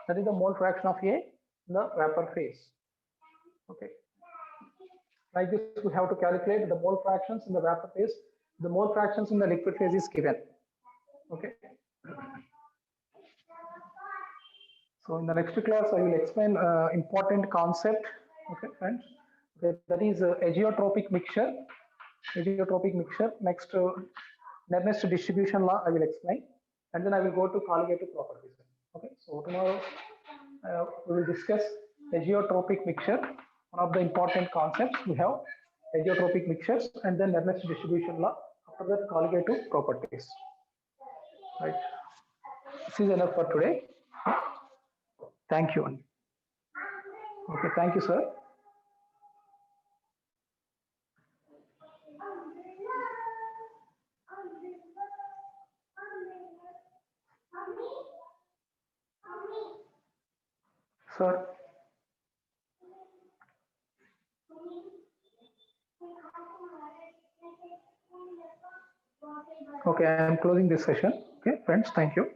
That is the mole fraction of A in the vapor phase. Okay. Like this, we have to calculate the mole fractions in the vapor phase. The mole fractions in the liquid phase is given. Okay. So in the next class, I will explain important concept. Okay, friends. Okay, that is azeotropic mixture. Azeotropic mixture. Next, Nernst distribution law I will explain, and then I will go to colligative properties. Okay. So tomorrow we will discuss azeotropic mixture. One of the important concepts we have azeotropic mixtures, and then Nernst distribution law. After that, colligative properties. Right. This is enough for today. Thank you. Okay. Thank you, sir. Sir. Okay, I am closing this session. Okay, friends, thank you.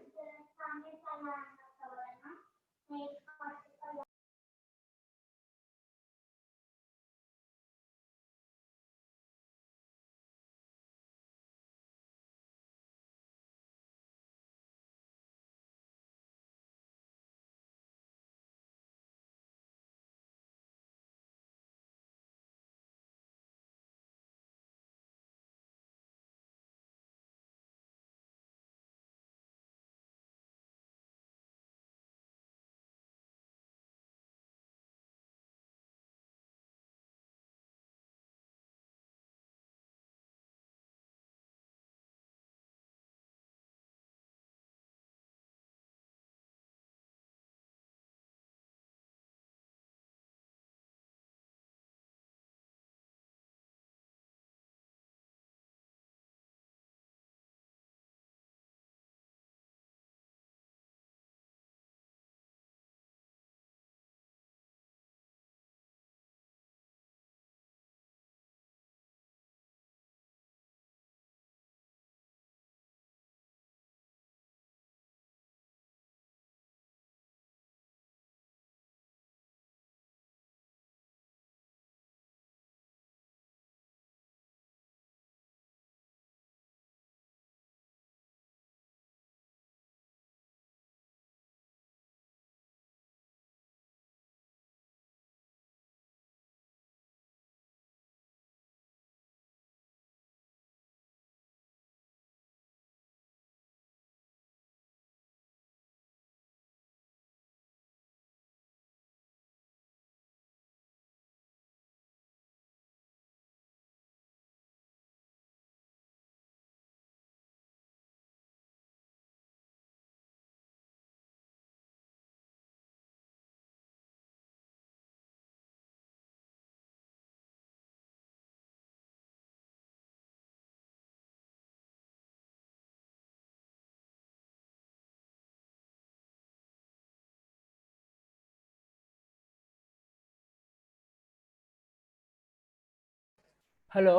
Hello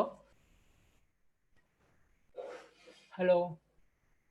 hello